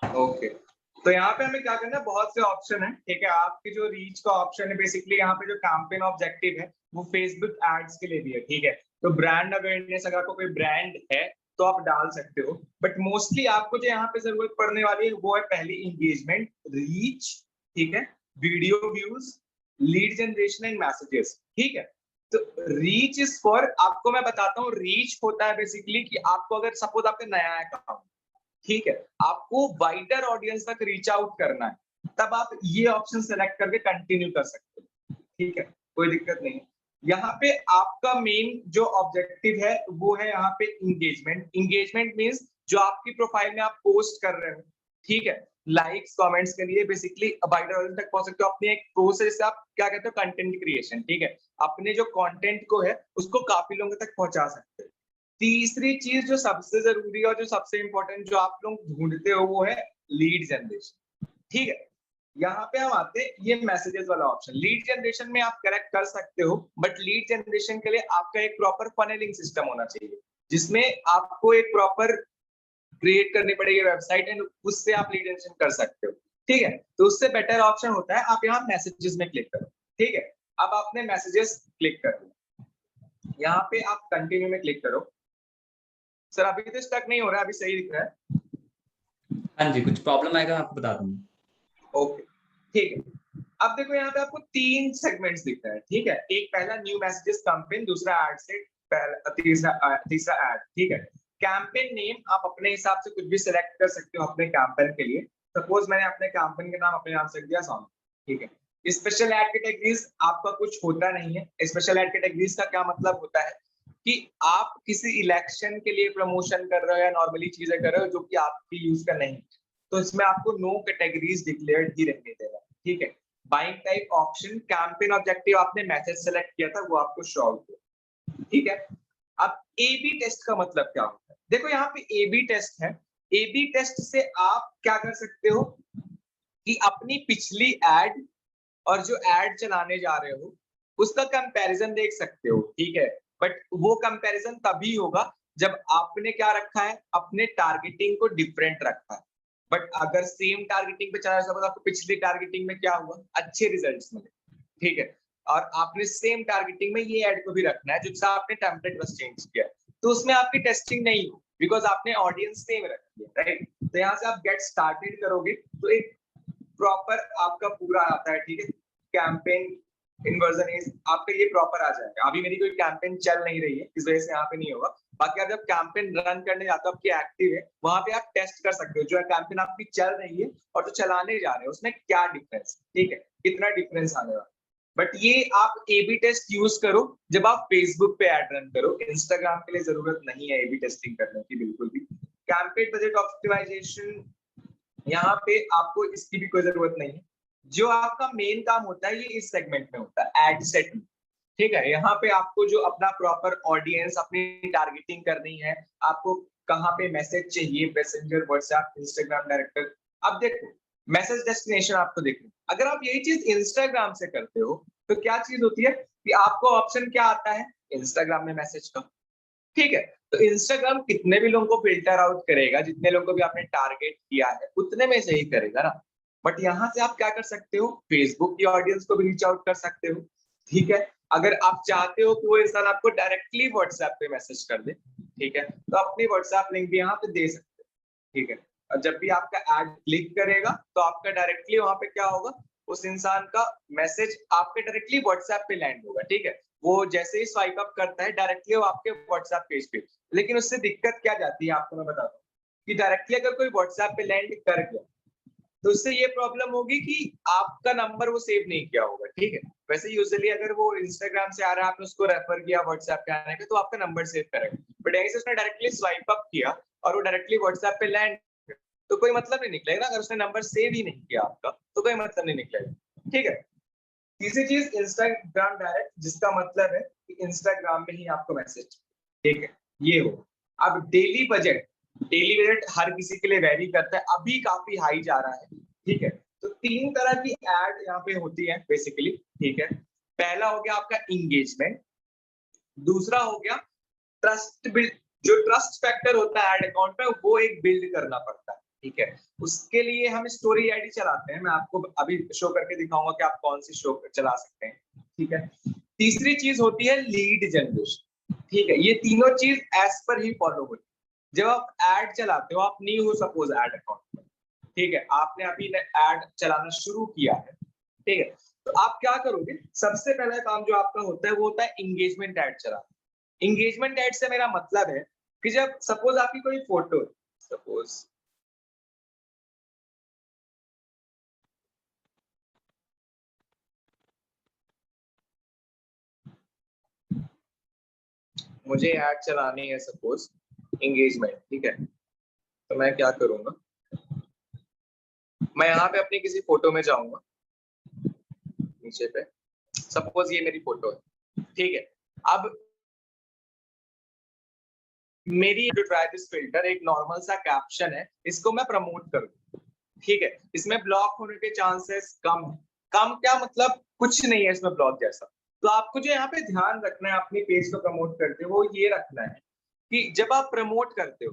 है ओके, तो यहाँ पे हमें क्या करना है, बहुत से ऑप्शन है। ठीक है, आपकी जो रीच का ऑप्शन है, बेसिकली यहाँ पे जो कैंपेन ऑब्जेक्टिव है वो फेसबुक एड्स के लिए भी है। ठीक है, तो ब्रांड अवेयरनेस, अगर आपको कोई ब्रांड है तो आप डाल सकते हो, बट मोस्टली आपको जो यहाँ पे जरूरत पड़ने वाली है वो है पहली इंगेजमेंट, रीच, ठीक है, video views, lead generation and messages. ठीक है, तो रीच इज फॉर, आपको मैं बताता हूँ, रीच होता है बेसिकली कि आपको अगर सपोज आपका नया अकाउंट, ठीक है, आपको वाइडर ऑडियंस तक रीच आउट करना है, तब आप ये ऑप्शन सेलेक्ट करके कंटिन्यू कर सकते हो। ठीक है, कोई दिक्कत नहीं। यहाँ पे आपका मेन जो ऑब्जेक्टिव है वो है यहाँ पे इंगेजमेंट। इंगेजमेंट मींस जो आपकी प्रोफाइल में आप पोस्ट कर रहे हो, ठीक है, लाइक्स कमेंट्स के लिए बेसिकली वाइडर ऑडियंस तक पहुंच सकते हो। अपनी एक प्रोसेस से आप क्या कहते हो, कंटेंट क्रिएशन। ठीक है, अपने जो कंटेंट को है उसको काफी लोगों तक पहुंचा सकते हो। तीसरी चीज जो सबसे जरूरी है और जो सबसे इंपॉर्टेंट जो आप लोग ढूंढते हो वो है लीड जनरेशन। ठीक है, यहाँ पे हम आते हैं ये मैसेजेस वाला ऑप्शन। लीड जनरेशन में आप करेक्ट कर सकते हो, बट लीड जनरेशन के लिए आपका एक प्रॉपर फनेलिंग सिस्टम होना चाहिए, जिसमें आपको एक प्रॉपर क्रिएट करनी पड़ेगी वेबसाइट, एंड उससे आप लीड जनरेशन कर सकते हो। ठीक है, तो उससे बेटर ऑप्शन होता है आप यहाँ मैसेजेस में क्लिक करो। ठीक है, अब आपने मैसेजेस क्लिक कर दिया, यहाँ पे आप कंटिन्यू में क्लिक करो। सर अभी तो स्टक नहीं हो रहा है, अभी सही दिख रहा है। हाँ जी, कुछ प्रॉब्लम आएगा आपको बता दूंगा। ओके, ठीक है। अब देखो यहाँ पे आपको 3 सेगमेंट्स दिख रहे हैं, ठीक है। एक पहला न्यू मैसेजेस कैंपेन, दूसरा एड सेट, तीसरा ऐड, ठीक है। कैंपेन नेम आप अपने हिसाब से कुछ भी सिलेक्ट कर सकते हो अपने कैंपेन के लिए। सपोज मैंने अपने कैंपेन का नाम अपने नाम से दिया सॉन्ग, ठीक है। स्पेशल ऐड कैटेगरीज आपका कुछ होता नहीं है। स्पेशल ऐड कैटेगरीज का क्या मतलब होता है कि आप किसी इलेक्शन के लिए प्रमोशन कर रहे हो या नॉर्मली चीजें कर रहे हो जो कि आपकी यूज का नहीं, तो इसमें आपको नो कैटेगरीज डिक्लेयर्ड ही रहने देना, ठीक है। Buying type option, campaign objective आपने मैसेज सेलेक्ट किया था वो आपको शो आउट हो, ठीक है। अब ए बी टेस्ट का मतलब क्या होता है? देखो यहाँ पे ए बी टेस्ट है। ए बी टेस्ट से आप क्या कर सकते हो कि अपनी पिछली एड और जो एड चलाने जा रहे हो उसका कंपैरिजन देख सकते हो, ठीक है। बट वो कंपैरिजन तभी होगा जब आपने क्या रखा है, अपने टारगेटिंग को डिफरेंट रखा है। बट अगर सेम टारगेटिंग पे चला रहा है, आपको पिछली टारगेटिंग में क्या हुआ, अच्छे रिजल्ट्स मिले, ठीक है। और आपने सेम टारगेटिंग में ये एड को भी रखना है जिससे आपने टेम्पलेट बस चेंज किया, तो उसमें आपकी टेस्टिंग नहीं हो बिकॉज आपने ऑडियंस सेम रखी है, राइट। तो यहाँ से आप गेट स्टार्टेड करोगे तो एक प्रॉपर आपका पूरा आता है, ठीक है। कैंपेन इन्वर्जन इज आपका ये प्रॉपर आ जाएगा। अभी मेरी कोई कैंपेन चल नहीं रही है, इस वजह से यहाँ पे नहीं होगा। बाकी आप जब कैंपेन रन करने जाते हो, आपकी एक्टिव है, वहां पे आप टेस्ट कर सकते हो जो कैंपेन आपकी चल रही है और जो चलाने जा रहे हैं उसमें क्या डिफरेंस, ठीक है, कितना डिफरेंस आने वाला। बट ये आप ए बी टेस्ट यूज करो जब आप फेसबुक पे एड रन करो, इंस्टाग्राम के लिए जरूरत नहीं है ए बी टेस्टिंग करने की बिल्कुल भी। कैंपेन बजट ऑप्टिमाइजेशन, यहाँ पे आपको इसकी भी कोई जरूरत नहीं है। जो आपका मेन काम होता है ये इस सेगमेंट में होता है, एड सेट में, ठीक है। यहाँ पे आपको जो अपना प्रॉपर ऑडियंस अपनी टारगेटिंग करनी है, आपको कहाँ पे मैसेज चाहिए, मैसेंजर, व्हाट्सएप, इंस्टाग्राम डायरेक्टर। अब देखो मैसेज डेस्टिनेशन आपको देखो, अगर आप यही चीज इंस्टाग्राम से करते हो तो क्या चीज होती है कि आपको ऑप्शन क्या आता है इंस्टाग्राम में मैसेज का, ठीक है। तो इंस्टाग्राम कितने भी लोगों को फिल्टर आउट करेगा, जितने लोगों को भी आपने टारगेट किया है उतने में से ही करेगा ना। बट यहाँ से आप क्या कर सकते हो, फेसबुक की ऑडियंस को भी रीच आउट कर सकते हो, ठीक है। अगर आप चाहते हो कि वो इंसान आपको डायरेक्टली व्हाट्सएप पे मैसेज कर दे, ठीक है, तो अपनी व्हाट्सएप लिंक भी यहाँ पे दे सकते हो, ठीक है। और जब भी आपका एड क्लिक करेगा तो आपका डायरेक्टली वहां पे क्या होगा, उस इंसान का मैसेज आपके डायरेक्टली व्हाट्सएप पे लैंड होगा, ठीक है। वो जैसे ही स्वाइप अप करता है डायरेक्टली वो आपके व्हाट्सएप पेज पे। लेकिन उससे दिक्कत क्या जाती है आपको मैं बताता हूँ कि डायरेक्टली अगर कोई व्हाट्सएप पे लैंड कर गया तो उससे ये प्रॉब्लम होगी कि आपका नंबर वो सेव नहीं किया होगा, ठीक है। वैसे यूजुअली अगर वो इंस्टाग्राम से आ रहा है, आपने उसको रेफर किया व्हाट्सएप पे आने का, तो आपका नंबर सेव करेगा। बट यहीं से उसने डायरेक्टली स्वाइप अप किया और वो डायरेक्टली व्हाट्सएप पे लैंड, तो कोई मतलब नहीं निकलेगा। अगर उसने नंबर सेव ही नहीं किया आपका तो कोई मतलब नहीं निकलेगा, ठीक है। तीसरी चीज इंस्टाग्राम डायरेक्ट, जिसका मतलब है कि इंस्टाग्राम में ही आपको मैसेज, ठीक है, ये हो। अब डेली बजट हर किसी के लिए वेरी करता है, अभी काफी हाई जा रहा है, ठीक है। तो 3 तरह की एड यहाँ पे होती है बेसिकली, ठीक है। पहला हो गया आपका इंगेजमेंट, दूसरा हो गया ट्रस्ट बिल्ड, जो ट्रस्ट फैक्टर होता है एड अकाउंट पे वो एक बिल्ड करना पड़ता है, ठीक है। उसके लिए हम स्टोरी आईडी चलाते हैं, मैं आपको अभी शो करके दिखाऊंगा कि आप कौन सी शो चला सकते हैं, ठीक है। तीसरी चीज होती है लीड जनरेशन, ठीक है। ये तीनों चीज एज पर ही फॉलो होती है। जब आप एड चलाते हो, आप न्यू हो सपोज एड अकाउंट में, ठीक है, आपने अभी एड चलाना शुरू किया है, ठीक है। तो आप क्या करोगे, सबसे पहला काम जो आपका होता है वो होता है इंगेजमेंट एड चलाना। इंगेजमेंट एड से मेरा मतलब है कि जब सपोज आपकी कोई फोटो, सपोज मुझे ऐड चलानी है सपोज इंगेजमेंट, ठीक है। तो मैं क्या करूंगा, मैं यहाँ पे अपनी किसी फोटो में जाऊंगा, नीचे पे सपोज ये मेरी फोटो है, ठीक है। अब मेरी जो ट्राई दिस फिल्टर एक नॉर्मल सा कैप्शन है, इसको मैं प्रमोट करूँ, ठीक है। इसमें ब्लॉक होने के चांसेस कम है। कम क्या मतलब, कुछ नहीं है इसमें ब्लॉक जैसा। तो आपको जो यहाँ पे ध्यान रखना है अपनी पेज को प्रमोट करते हो वो ये रखना है कि जब आप प्रमोट करते हो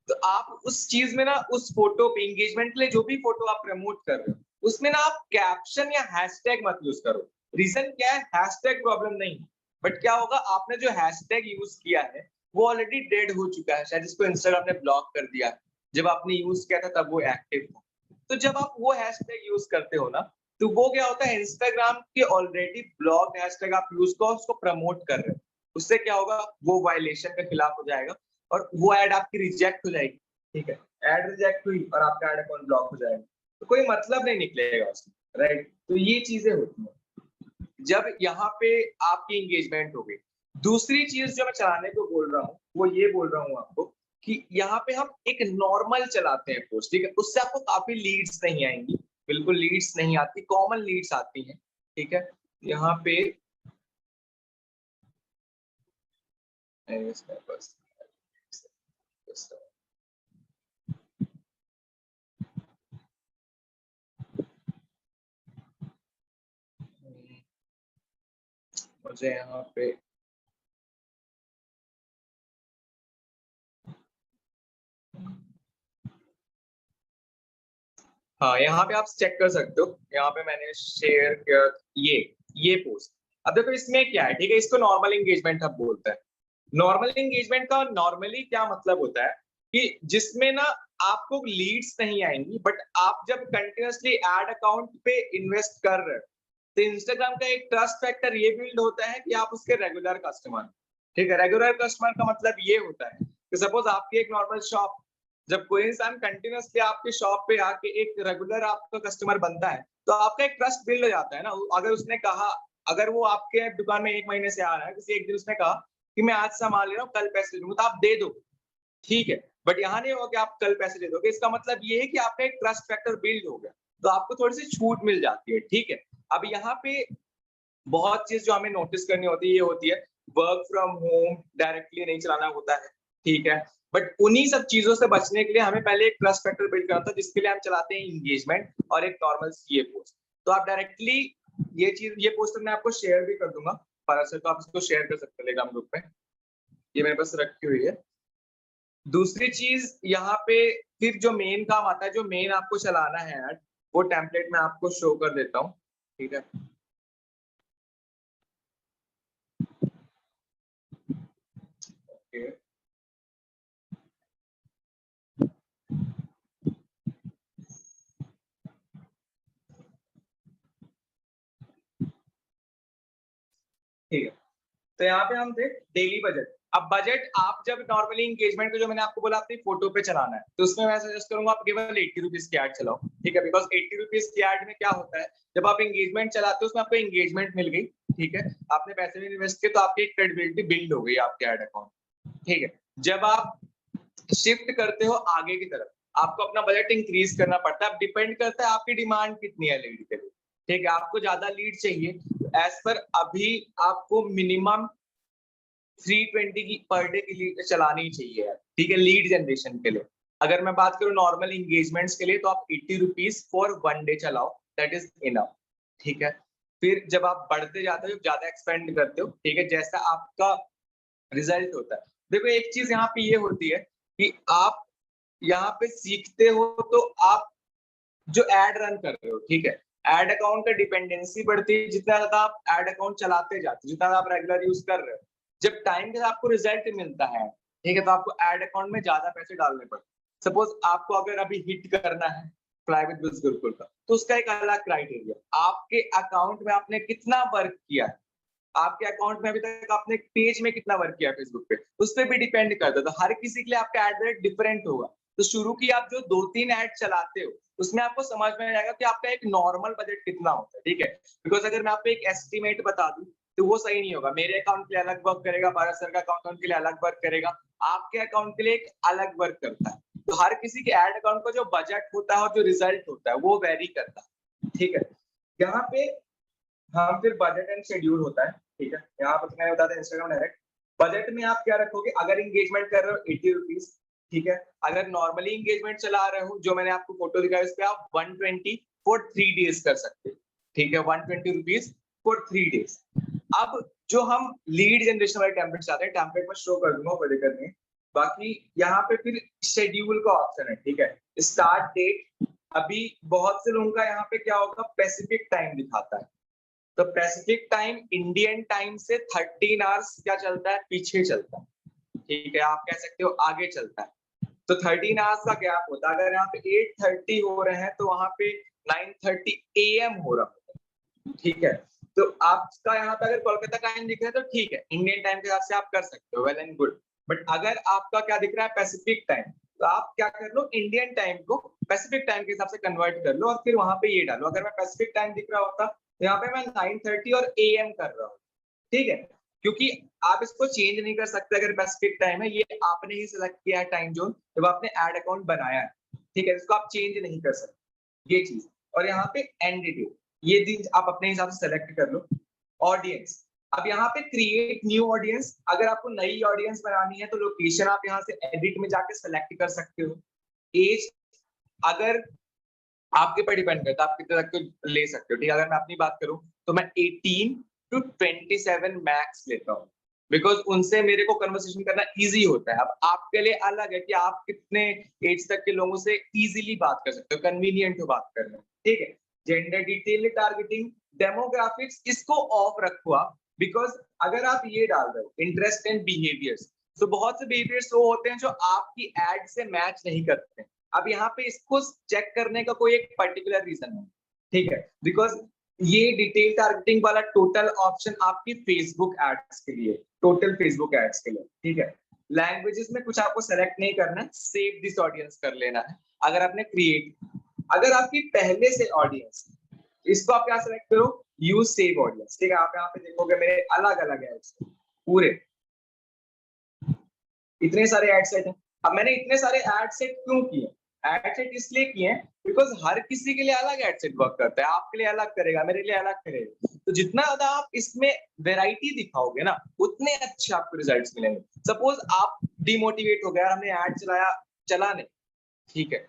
तो आप उस चीज में ना, उस फोटो पे एंगेजमेंट के लिए जो भी फोटो आप प्रमोट कर रहे हो उसमें ना आप कैप्शन या हैशटैग मत यूज करो। रीजन क्या है, हैशटैग प्रॉब्लम नहीं, बट क्या होगा, आपने जो हैशटैग यूज किया है वो ऑलरेडी डेड हो चुका है, शायद इसको इंस्टाग्राम ने ब्लॉक कर दिया। जब आपने यूज किया था तब वो एक्टिव था, तो जब आप वो हैशटैग यूज करते हो ना, तो वो क्या होता है, इंस्टाग्राम के ऑलरेडी ब्लॉक हैशटैग आप यूज करो, उसको प्रमोट कर रहे हो, उससे क्या होगा, वो वायलेशन के खिलाफ हो जाएगा और वो एड आपकी रिजेक्ट हो जाएगी। ठीक है, एड रिजेक्ट हुई और आपका एड अकाउंट ब्लॉक हो जाएगा, तो कोई मतलब नहीं निकलेगा उसमें, राइट। तो ये चीजें होती हैं जब यहाँ पे आपकी एंगेजमेंट हो गई। दूसरी चीज जो मैं चलाने को बोल रहा हूँ वो ये बोल रहा हूँ आपको कि यहाँ पे हम एक नॉर्मल चलाते हैं पोस्ट, ठीक है, उससे आपको काफी लीड्स नहीं आएंगी, बिल्कुल लीड्स नहीं आती, कॉमन लीड्स आती हैं। ठीक है, यहाँ पे मुझे यहाँ पे हाँ, यहाँ पे आप चेक कर सकते हो, यहाँ पे मैंने शेयर किया ये पोस्ट। अब देखो इसमें क्या है, ठीक है, इसको नॉर्मल एंगेजमेंट अब बोलते हैं। नॉर्मल एंगेजमेंट का नॉर्मली क्या मतलब होता है कि जिसमें ना आपको लीड्स नहीं आएंगी, बट आप जब कंटिन्यूअसली एड अकाउंट पे इन्वेस्ट कर रहे हो, तो इंस्टाग्राम का एक ट्रस्ट फैक्टर ये बिल्ड होता है कि आप उसके रेगुलर कस्टमर। ठीक है, रेगुलर कस्टमर का मतलब ये होता है कि सपोज आपकी एक नॉर्मल शॉप, जब कोई इंसान कंटिन्यूअसली आपकी शॉप पे आके एक रेगुलर आपका कस्टमर बनता है, तो आपका एक ट्रस्ट बिल्ड हो जाता है ना। अगर उसने कहा, अगर वो आपके दुकान में 1 महीने से आ रहा है, किसी एक दिन उसने कहा कि मैं आज सामान ले रहा हूँ, कल पैसे दूंगा, तो आप दे दो, ठीक है। बट यहाँ नहीं होगा कि आप कल पैसे दे दोगे, इसका मतलब ये है कि आपका एक ट्रस्ट फैक्टर बिल्ड हो गया, तो आपको थोड़ी सी छूट मिल जाती है। ठीक है, अब यहाँ पे बहुत चीज जो हमें नोटिस करनी होती है, ये होती है वर्क फ्रॉम होम डायरेक्टली नहीं चलाना होता है। ठीक है, बट उन्हीं सब चीजों से बचने के लिए हमें पहले एक ट्रस्ट फैक्टर बिल्ड करना होता है, जिसके लिए हम चलाते हैं एंगेजमेंट और एक नॉर्मल सीए पोस्ट। तो आप डायरेक्टली ये पोस्टर मैं आपको शेयर भी कर दूंगा पारस सर, तो आप इसको शेयर कर सकते हैं टेलीग्राम ग्रुप में, ये मेरे पास रखी हुई है। दूसरी चीज यहाँ पे फिर जो मेन काम आता है, जो मेन आपको चलाना है ऐड, वो टेम्पलेट में आपको शो कर देता हूँ। ठीक है, ओके, ठीक है। तो यहाँ पे हम थे डेली बजट। अब बजट आप जब नॉर्मली एंगेजमेंट को, जो मैंने आपको बोला अपनी फोटो पे चलाना है, तो उसमें मैं सजेस्ट करूंगा आप केवल 80 रुपीज की एड चलाओ। ठीक है, बिकॉज 80 रुपीज की एड में क्या होता है, जब आप एंगेजमेंट चलाते हो उसमें आपको एंगेजमेंट मिल गई, ठीक है, आपने पैसे भी इन्वेस्ट किए, तो आपकी एक क्रेडिबिलिटी बिल्ड हो गई आपके एड अकाउंट। ठीक है, जब आप शिफ्ट करते हो आगे की तरफ, आपको अपना बजट इंक्रीज करना पड़ता है। अब डिपेंड करता है आपकी डिमांड कितनी है लीड के लिए। ठीक है, आपको ज्यादा लीड चाहिए, एज पर अभी आपको मिनिमम 320 की पर डे की लीड चलानी चाहिए, ठीक है, लीड जनरेशन के लिए। अगर मैं बात करूं नॉर्मल एंगेजमेंट्स के लिए, तो आप 80 रुपीज फॉर 1 डे चलाओ, दैट इज इनफ। ठीक है, फिर जब आप बढ़ते जाते हो, ज्यादा एक्सपेंड करते हो, ठीक है, जैसा आपका रिजल्ट होता है। देखो एक चीज यहाँ पे ये होती है कि आप यहाँ पे सीखते हो, तो आप जो एड रन कर रहे हो, ठीक है, एड अकाउंट का डिपेंडेंसी बढ़ती है, जितना ज्यादा आप एड अकाउंट चलाते जाते हो, जितना ज्यादा आप रेगुलर यूज कर रहे हो, जब टाइम के साथ आपको रिजल्ट मिलता है, ठीक है, तो आपको एड अकाउंट में ज्यादा पैसे डालने पड़ते। सपोज आपको अगर अभी हिट करना है फ्लाई विद बिज गुरुकुल का, तो उसका एक अलग क्राइटेरिया, आपके अकाउंट में आपने कितना वर्क किया है, आपके अकाउंट में अभी तक आपने पेज में कितना वर्क किया फेसबुक पे, उस पर भी डिपेंड करता है। तो हर किसी के लिए आपका एड रेट डिफरेंट होगा। तो शुरू की आप जो 2-3 ऐड चलाते हो, उसमें आपको समझ में आएगा कि आपका एक नॉर्मल बजट कितना होता है। ठीक है, बिकॉज अगर मैं आपको एक एस्टिमेट बता दूं, तो वो सही नहीं होगा। मेरे अकाउंट के लिए अलग वर्क करेगा, भारत सर का अकाउंट के लिए अलग वर्क करेगा, आपके अकाउंट के लिए एक अलग वर्क करता है। तो हर किसी के एड अकाउंट का जो बजट होता है और जो रिजल्ट होता है वो वेरी करता है। ठीक है, यहाँ पे हाँ, फिर बजट एंड शेड्यूल होता है। ठीक है, यहाँ पर मैंने बता दिया इंस्टाग्राम डायरेक्ट। बजट में आप क्या रखोगे, अगर एंगेजमेंट कर रहे हो 80 रुपीज, ठीक है, अगर नॉर्मली एंगेजमेंट चला रहे हो, जो मैंने आपको फोटो दिखाया, इस पे आप 120 फॉर 3 डेज कर सकते हो। ठीक है, 120 रुपीज फॉर 3 डेज। अब जो हम लीड जनरेशन वाले टेम्पलेट चाहते हैं, टेम्पलेट में शो कर दूंगा, बड़े करने। बाकी यहाँ पे फिर शेड्यूल का ऑप्शन है। ठीक है, स्टार्ट डेट, अभी बहुत से लोगों का यहाँ पे क्या होगा, स्पेसिफिक टाइम दिखाता है। तो पैसिफिक टाइम इंडियन टाइम से 13 आवर्स क्या चलता है, पीछे चलता है, ठीक है, आप कह सकते हो आगे चलता है। तो 13 आवर्स का गैप होता है। अगर यहाँ पे 8:30 हो रहे हैं तो वहां पे 9:30 AM हो रहा है, ठीक है। तो आपका यहाँ पे अगर कोलकाता टाइम दिख रहा है तो ठीक है, इंडियन टाइम के हिसाब से आप कर सकते हो, वेल एंड गुड। बट अगर आपका क्या दिख रहा है, पैसिफिक टाइम, तो आप क्या कर लो, इंडियन टाइम को पैसिफिक टाइम के हिसाब से कन्वर्ट कर लो और फिर वहां पे ये डालो। अगर मैं पैसिफिक टाइम दिख रहा होता तो यहाँ पे मैं 9:30 और AM कर रहा हूँ, ठीक है, क्योंकि आप इसको चेंज नहीं कर सकते। अगर पैसिफिक टाइम है, ये आपने ही सिलेक्ट किया है टाइम जोन जब आपने ऐड अकाउंट बनाया है, ठीक है, इसको आप चेंज नहीं कर सकते, ये चीज। और यहाँ पे एंड डेट, ये दिन आप अपने हिसाब से सेलेक्ट कर लो। ऑडियंस, अब यहाँ पे क्रिएट न्यू ऑडियंस, अगर आपको नई ऑडियंस बनानी है तो लोकेशन आप यहाँ से एडिट में जाके सेलेक्ट कर सकते हो। एज, अगर आपके पर डिपेंड करता है आप कितने तक तो ले सकते हो, ठीक है। अगर मैं अपनी बात करूं तो मैं 18 to 27 मैक्स लेता हूँ, बिकॉज उनसे मेरे को कन्वर्सेशन करना इजी होता है। अब आपके लिए अलग है कि आप कितने एज तक के लोगों से इजीली बात कर सकते हो, कन्वीनियंट हो बात करना, ठीक है। जेंडर डिटेल टारगेटिंग, डेमोग्राफिक्स, इसको ऑफ रखो आप, बिकॉज अगर आप ये डाल रहे हो इंटरेस्ट एंड बिहेवियर्स, तो बहुत से बिहेवियर्स वो होते हैं जो आपकी एड से मैच नहीं करते। अब यहाँ पे इसको चेक करने का कोई एक पर्टिकुलर रीजन है, ठीक है, बिकॉज ये डिटेल टारगेटिंग वाला टोटल ऑप्शन आपकी फेसबुक एड्स के लिए, टोटल फेसबुक एड्स के लिए, ठीक है। लैंग्वेजेस में कुछ आपको सेलेक्ट नहीं करना है, सेव दिस ऑडियंस कर लेना है। अगर आपने क्रिएट, अगर आपकी पहले से ऑडियंस, इसको आप क्या सेलेक्ट करो, यूज सेव ऑडियंस, ठीक है। आप यहाँ पे देखोगे मेरे अलग अलग एड्स पूरे, इतने सारे एड सेट हैं। अब मैंने इतने सारे एड सेट क्यों किए, एड सेट इसलिए किए हैं बिकॉज हर किसी के लिए अलग एड सेट वर्क करता है। आपके लिए अलग करेगा, मेरे लिए अलग करेगा। तो जितना ज्यादा आप इसमें वैरायटी दिखाओगे ना, उतने अच्छे आपको रिजल्ट्स मिलेंगे। सपोज आप डिमोटिवेट हो गया, हमने एड चलाया, चला नहीं, ठीक है,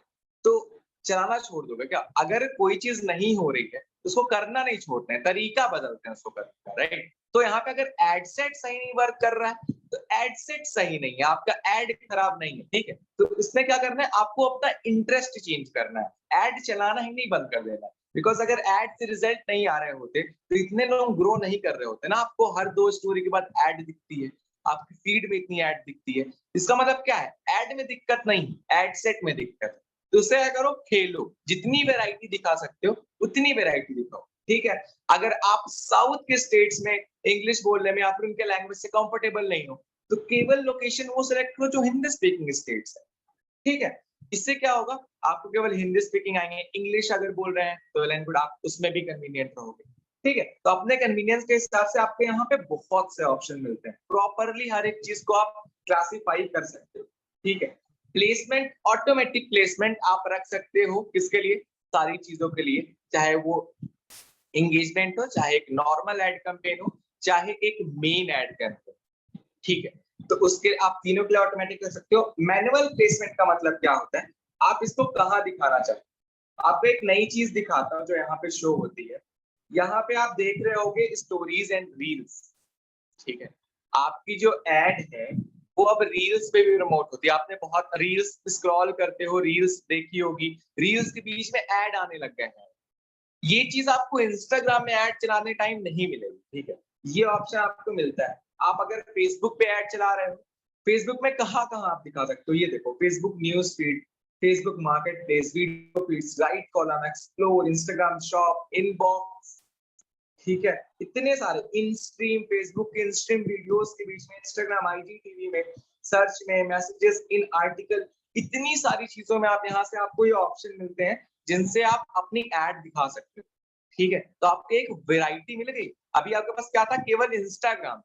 तो चलाना छोड़ दोगे क्या? अगर कोई चीज नहीं हो रही है तो उसको करना नहीं छोड़ते हैं, तरीका बदलते हैं उसको करने का, राइट। तो यहाँ पे अगर एड सेट सही नहीं वर्क कर रहा है तो एड सेट सही नहीं है, आपका एड खराब नहीं है, ठीक है। तो इसमें क्या करना है, आपको अपना इंटरेस्ट चेंज करना है, एड चलाना ही नहीं बंद कर देना। बिकॉज अगर एड से रिजल्ट नहीं आ रहे होते तो इतने लोग ग्रो नहीं कर रहे होते ना। आपको हर 2 स्टोरी के बाद एड दिखती है, आपकी फीड में इतनी एड दिखती है, इसका मतलब क्या है, एड में दिक्कत नहीं, एड सेट में दिक्कत है। तो उससे क्या करो, खेलो, जितनी वैरायटी दिखा सकते हो उतनी वैरायटी दिखाओ, ठीक है। अगर आप साउथ के स्टेट्स में इंग्लिश बोलने में या फिर उनके लैंग्वेज से कंफर्टेबल नहीं हो तो केवल लोकेशन वो सिलेक्ट करो जो हिंदी स्पीकिंग स्टेट्स है, ठीक है। इससे क्या होगा, आपको केवल हिंदी स्पीकिंग आएंगे। इंग्लिश अगर बोल रहे हैं तो वेल एंड गुड, आप उसमें भी कन्वीनियंट रहोगे, ठीक है। तो अपने कन्वीनियंस के हिसाब से आपके यहाँ पे बहुत से ऑप्शन मिलते हैं, प्रॉपरली हर एक चीज को आप क्लासिफाई कर सकते हो, ठीक है। प्लेसमेंट, ऑटोमेटिक प्लेसमेंट आप रख सकते हो, किसके लिए, सारी चीजों के लिए, चाहे वो एंगेजमेंट हो, चाहे एक नॉर्मल एड कैंपेन हो, चाहे एक मेन एड कैंपेन, ठीक है। तो उसके आप तीनों के लिए ऑटोमेटिक कर सकते हो। मैनुअल प्लेसमेंट का मतलब क्या होता है, आप इसको कहाँ दिखाना चाहते हो। आपको एक नई चीज दिखाता हूँ जो यहाँ पे शो होती है। यहाँ पे आप देख रहे होगे स्टोरीज एंड रील्स, ठीक है। आपकी जो एड है वो अब रील्स पे भी प्रमोट होती है। आपने बहुत रील्स स्क्रॉल करते हो, रील्स देखी होगी, रील्स के बीच में एड आने लग गए हैं। ये चीज आपको इंस्टाग्राम में एड चलाने टाइम नहीं मिलेगी, ठीक है। ये ऑप्शन आपको मिलता है। आप अगर फेसबुक पे एड चला रहे हो, फेसबुक में कहाँ कहाँ आप दिखा सकते हो, ये देखो, Facebook news feed, Facebook market place, video feeds, right column, explore, Instagram shop, inbox, ठीक है। इतने सारे इन स्ट्रीम, फेसबुक के इन स्ट्रीम वीडियोस के बीच में इंस्टाग्राम, आईजीटीवी में, सर्च में, मैसेजेस, इन आर्टिकल, इतनी सारी चीजों में आप यहाँ से आपको ये ऑप्शन मिलते हैं जिनसे आप अपनी एड दिखा सकते हो, ठीक है। तो आपको एक वैरायटी मिल गई। अभी आपके पास क्या था, केवल इंस्टाग्राम,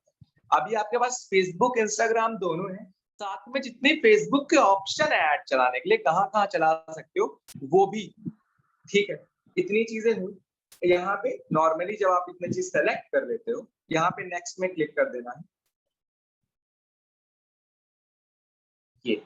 अभी आपके पास फेसबुक, इंस्टाग्राम दोनों है। साथ में जितने फेसबुक के ऑप्शन है ऐड चलाने के लिए, कहाँ कहाँ चला सकते हो वो भी, ठीक है। इतनी चीजें हुई। यहाँ पे नॉर्मली जब आप इतनी चीज सेलेक्ट कर लेते हो, यहाँ पे नेक्स्ट में क्लिक कर देना है। ये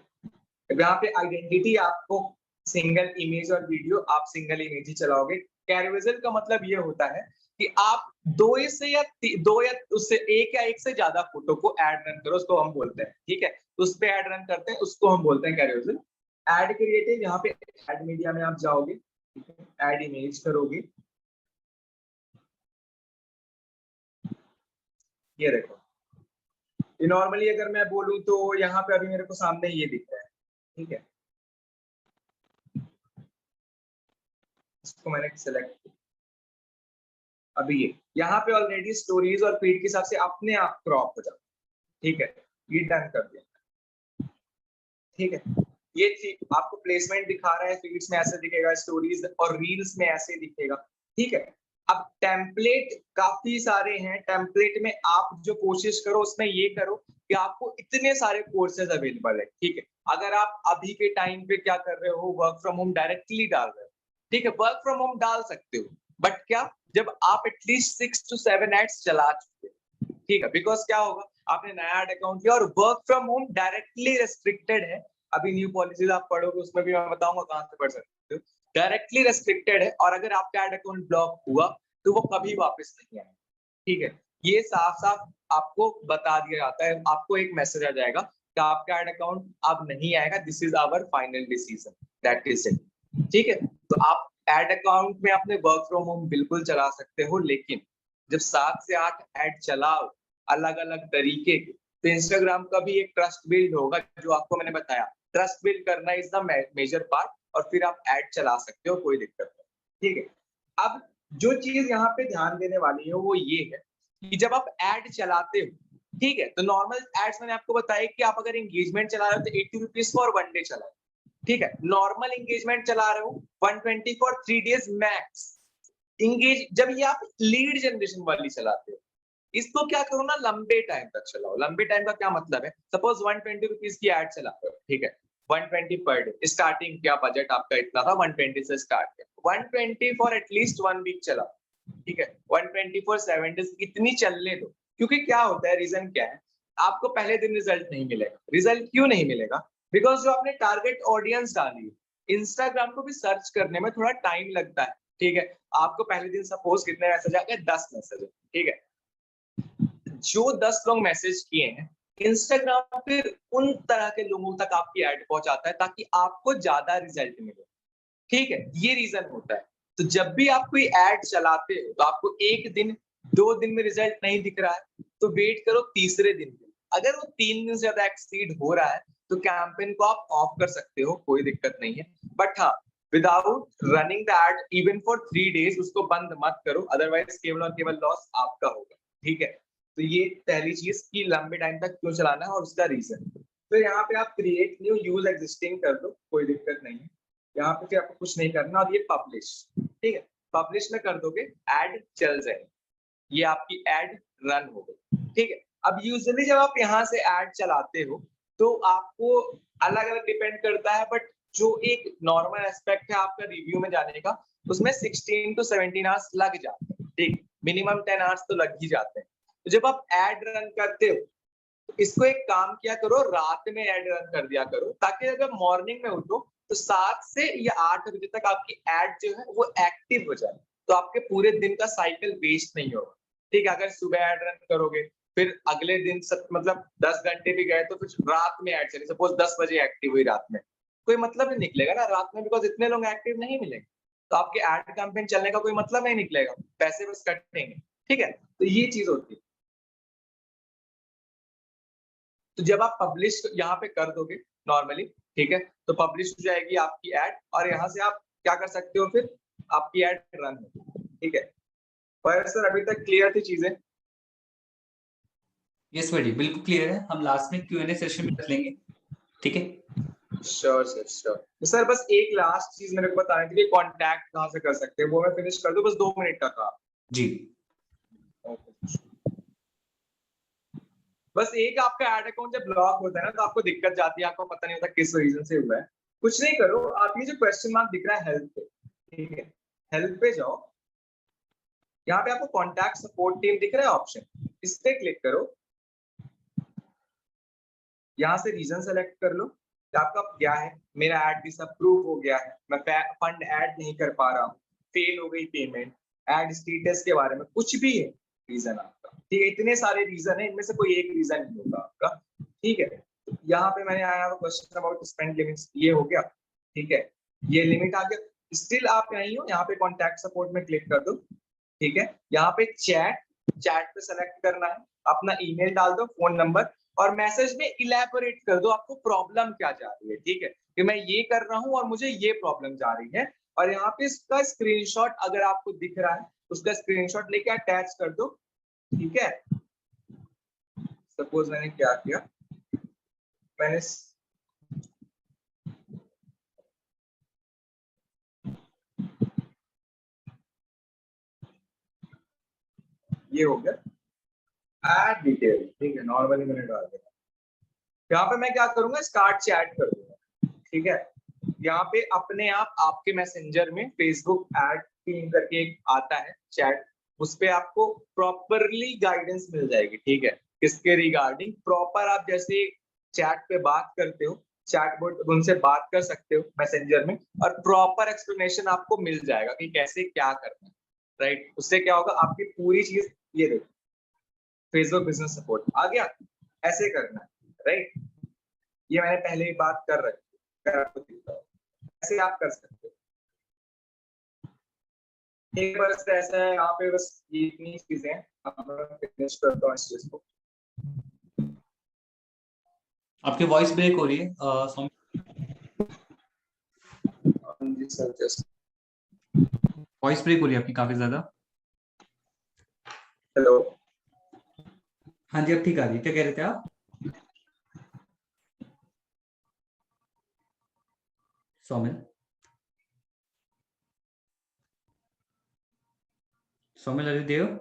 यहाँ पे आइडेंटिटी, आपको सिंगल इमेज और वीडियो, आप सिंगल इमेज ही चलाओगे। कैरविजल का मतलब ये होता है कि आप दो या उससे एक से ज्यादा फोटो को ऐड रन करो, उसको हम बोलते हैं, ठीक है। उस पे ऐड रन करते हैं, उसको हम बोलते हैं कैरविजल। ऐड क्रिएटिव, यहाँ पे ऐड मीडिया में आप जाओगे, ऐड इमेज करोगे, ये देखो, ये नॉर्मली अगर मैं बोलूं तो यहाँ पे अभी मेरे को सामने ये दिख रहा है, ठीक है, इसको मैंने सिलेक्ट किया। अभी ये यहाँ पे ऑलरेडी स्टोरीज और फीड के हिसाब से अपने आप क्रॉप हो जाता है, ठीक है, ये डन कर दिया, ठीक है। ये आपको प्लेसमेंट दिखा रहा है, फीड्स में ऐसे दिखेगा, स्टोरीज और रील्स में ऐसे दिखेगा, ठीक है। अब टेम्पलेट काफी सारे हैं, टेम्पलेट में आप जो कोशिश करो उसमें ये करो कि आपको इतने सारे कोर्सेज अवेलेबल है, ठीक है। अगर आप अभी के टाइम पे क्या कर रहे हो, वर्क फ्रॉम होम डायरेक्टली डाल रहे हो, ठीक है, वर्क फ्रॉम होम डाल सकते हो, बट क्या, जब आप एटलीस्ट 6 to 7 एड्स चला चुके, ठीक है, बिकॉज क्या होगा, आपने नया एड अकाउंट किया और work from home directly restricted है। अभी न्यू पॉलिसीज आप पढ़ोगे उसमें भी मैं बताऊंगा कहां से पढ़ सकते हो, डायरेक्टली रेस्ट्रिक्टेड है, और अगर आपका एड अकाउंट ब्लॉक हुआ तो वो कभी वापस नहीं आएगा, ठीक है। ये साफ साफ आपको बता दिया जाता है, आपको एक मैसेज आ जाएगा कि आपका एड अकाउंट अब नहीं आएगा, this is our final decision, that is it, ठीक है। तो आप एड अकाउंट में अपने वर्क फ्रॉम होम बिल्कुल चला सकते हो, लेकिन जब 7 से 8 एड चलाओ अलग अलग तरीके के, तो इंस्टाग्राम का भी एक ट्रस्ट बिल्ड होगा, जो आपको मैंने बताया, ट्रस्ट बिल्ड करना इज द मेजर पार्ट, और फिर आप एड चला सकते हो, कोई दिक्कत नहीं, ठीक है। अब जो चीज यहाँ पे ध्यान देने वाली है वो ये है कि जब आप एड चलाते हो, ठीक है, तो नॉर्मल एड्स मैंने आपको बताया कि आप अगर एंगेजमेंट चला रहे हो तो 80 रुपीज फॉर 1 डे चलाओ, ठीक है। नॉर्मल एंगेजमेंट चला रहे हो 120 फॉर 3 डेज मैक्स इंगेज। जब ये आप लीड जनरेशन वाली चलाते हो, इसको क्या करो ना, लंबे टाइम तक चलाओ। लंबे टाइम का क्या मतलब है, सपोज 120 रुपीज की एड चला रहे हो, ठीक है, 120 पर डे, स्टार्टिंग क्या बजट आपका इतना था, 120 से स्टार्ट किया, 120 फॉर एटलीस्ट 1 वीक चला, ठीक है, 120 फॉर 7 डेज, इतनी चलने दो। क्योंकि क्या होता है, रीजन क्या है, आपको पहले दिन रिजल्ट नहीं मिलेगा। रिजल्ट क्यों नहीं मिलेगा, बिकॉज जो आपने टारगेट ऑडियंस डाली है, इंस्टाग्राम को भी सर्च करने में थोड़ा टाइम लगता है, ठीक है। आपको पहले दिन सपोज कितने मैसेज आ गए, 10 मैसेज, ठीक है, जो 10 लोग मैसेज किए हैं, इंस्टाग्राम फिर उन तरह के लोगों तक आपकी ऐड पहुंचाता है ताकि आपको ज्यादा रिजल्ट मिले, ठीक है, ये रीजन होता है। तो जब भी आप कोई ऐड चलाते हो तो आपको 1 दिन 2 दिन में रिजल्ट नहीं दिख रहा है तो वेट करो तीसरे दिन के। अगर वो 3 दिन से ज्यादा एक्सीड हो रहा है तो कैंपेन को आप ऑफ कर सकते हो, कोई दिक्कत नहीं है। बट हाँ, without running the ad even for 3 days उसको बंद मत करो, अदरवाइज केवल और केवल लॉस आपका होगा, ठीक है। तो ये पहली चीज कि लंबे टाइम तक क्यों चलाना है और उसका रीजन। तो यहाँ पे आप क्रिएट न्यू यूज एग्जिस्टिंग कर दो, कोई दिक्कत नहीं है। यहाँ पे फिर आपको कुछ नहीं करना, और ये पब्लिश, ठीक है, पब्लिश में कर दोगे एड चल जाएगी, ये आपकी एड रन हो गई, ठीक है। अब यूजुअली जब आप यहाँ से एड चलाते हो तो आपको अलग अलग डिपेंड करता है, बट जो एक नॉर्मल एस्पेक्ट है आपका रिव्यू में जाने का, उसमें 16 to 17 आवर्स लग जाते हैं, ठीक, मिनिमम 10 आवर्स तो लग ही जाते हैं। तो जब आप एड रन करते हो तो इसको एक काम किया करो, रात में एड रन कर दिया करो, ताकि अगर मॉर्निंग में उठो तो 7 से या 8 बजे तक आपकी एड जो है वो एक्टिव हो जाए, तो आपके पूरे दिन का साइकिल वेस्ट नहीं होगा, ठीक है। अगर सुबह एड रन करोगे फिर अगले दिन मतलब 10 घंटे भी गए तो फिर रात में एड चली, सपोज 10 बजे एक्टिव हुई रात में, कोई मतलब नहीं निकलेगा ना रात में, बिकॉज इतने लोग एक्टिव नहीं मिलेंगे, तो आपके एड कैंपेन चलने का कोई मतलब नहीं निकलेगा, पैसे बस कटेंगे, ठीक है। तो ये चीज होती है। तो जब आप पब्लिश यहाँ पे कर दोगे नॉर्मली, ठीक है, तो पब्लिश हो जाएगी आपकी एड, और यहाँ से आप क्या कर सकते हो, फिर आपकी एड रन हो, ठीक है। पर सर अभी तक क्लियर थी चीजें? यस भाई, बिल्कुल क्लियर है। हम लास्ट में Q&A सेशन में रख लेंगे, ठीक है। Sure sir, sure. तो सर बस एक लास्ट चीज मेरे को बताने के लिए, कांटेक्ट कहाँ से कर सकते हैं वो मैं फिनिश कर दूं, बस 2 मिनट का काम जी। बस एक आपका एड अकाउंट जब ब्लॉक होता है ना तो आपको दिक्कत जाती है, आपको पता नहीं होता किस रीजन से हुआ है। कुछ नहीं करो, आप ये जो क्वेश्चन मार्क दिख रहा है हेल्प पे, ठीक है, हेल्प पे जाओ, यहाँ पे आपको कॉन्टैक्ट सपोर्ट टीम दिख रहा है ऑप्शन, इस पे क्लिक करो, यहाँ से रीजन सेलेक्ट कर लो कि आपका क्या है, मेरा एड डिसअप्रूव हो गया है, मैं फंड ऐड नहीं कर पा रहा हूँ, फेल हो गई पेमेंट, एड स्टेटस के बारे में कुछ भी है रीजन आपका, ठीक है। इतने सारे रीजन है, इनमें से कोई एक रीजन नहीं होगा आपका, ठीक है। तो यहाँ पे मैंने आया क्वेश्चन अबाउट स्पेंड लिमिट्स, ये हो गया, ठीक है, ये लिमिट आ गया। स्टिल आप यहीं हो, यहाँ पे कॉन्टैक्ट सपोर्ट में क्लिक कर दो, ठीक है। यहाँ पे चैट चैट पे सेलेक्ट करना है, अपना ईमेल डाल दो, फोन नंबर, और मैसेज में इलैबोरेट कर दो आपको प्रॉब्लम क्या जा रही है, ठीक है, कि मैं ये कर रहा हूँ और मुझे ये प्रॉब्लम जा रही है, और यहाँ पे इसका स्क्रीनशॉट अगर आपको दिख रहा है उसका स्क्रीनशॉट लेके अटैच कर दो, ठीक है। सपोज मैंने क्या किया, मैंने ये हो गया ऐड डिटेल, ठीक है, नॉर्मली मैंने डाल दिया। यहाँ पे मैं क्या करूंगा, स्टार्ट चैट कर दूंगा, ठीक है। यहाँ पे अपने आप आपके मैसेंजर में फेसबुक ऐड टीम करके एक आता है चैट, उस पे आपको प्रॉपरली गाइडेंस मिल जाएगी, ठीक है, इसके रिगार्डिंग प्रॉपर आप जैसे चैट पे बात करते हो, चैटबॉट उनसे बात कर सकते हो मैसेंजर में, और प्रॉपर एक्सप्लेनेशन आपको मिल जाएगा कि कैसे क्या करना है, राइट। उससे क्या होगा, आपकी पूरी चीज, ये देखो फेसबुक बिजनेस सपोर्ट आ गया, ऐसे करना है, राइट। ये मैंने पहले ही बात कर रखी है, ऐसे आप कर सकते हो। एक बस ऐसा है यहाँ पे, बस ये इतनी चीजें फिनिश करता हूँ इस चीज को। आपकी वॉइस ब्रेक हो रही है जी सर, जस्ट वॉइस ब्रेक हो रही है आपकी काफी ज्यादा। हेलो, हाँ जी अब ठीक आ रही है, क्या कह रहे थे आप? Saumil, Saumil are you there?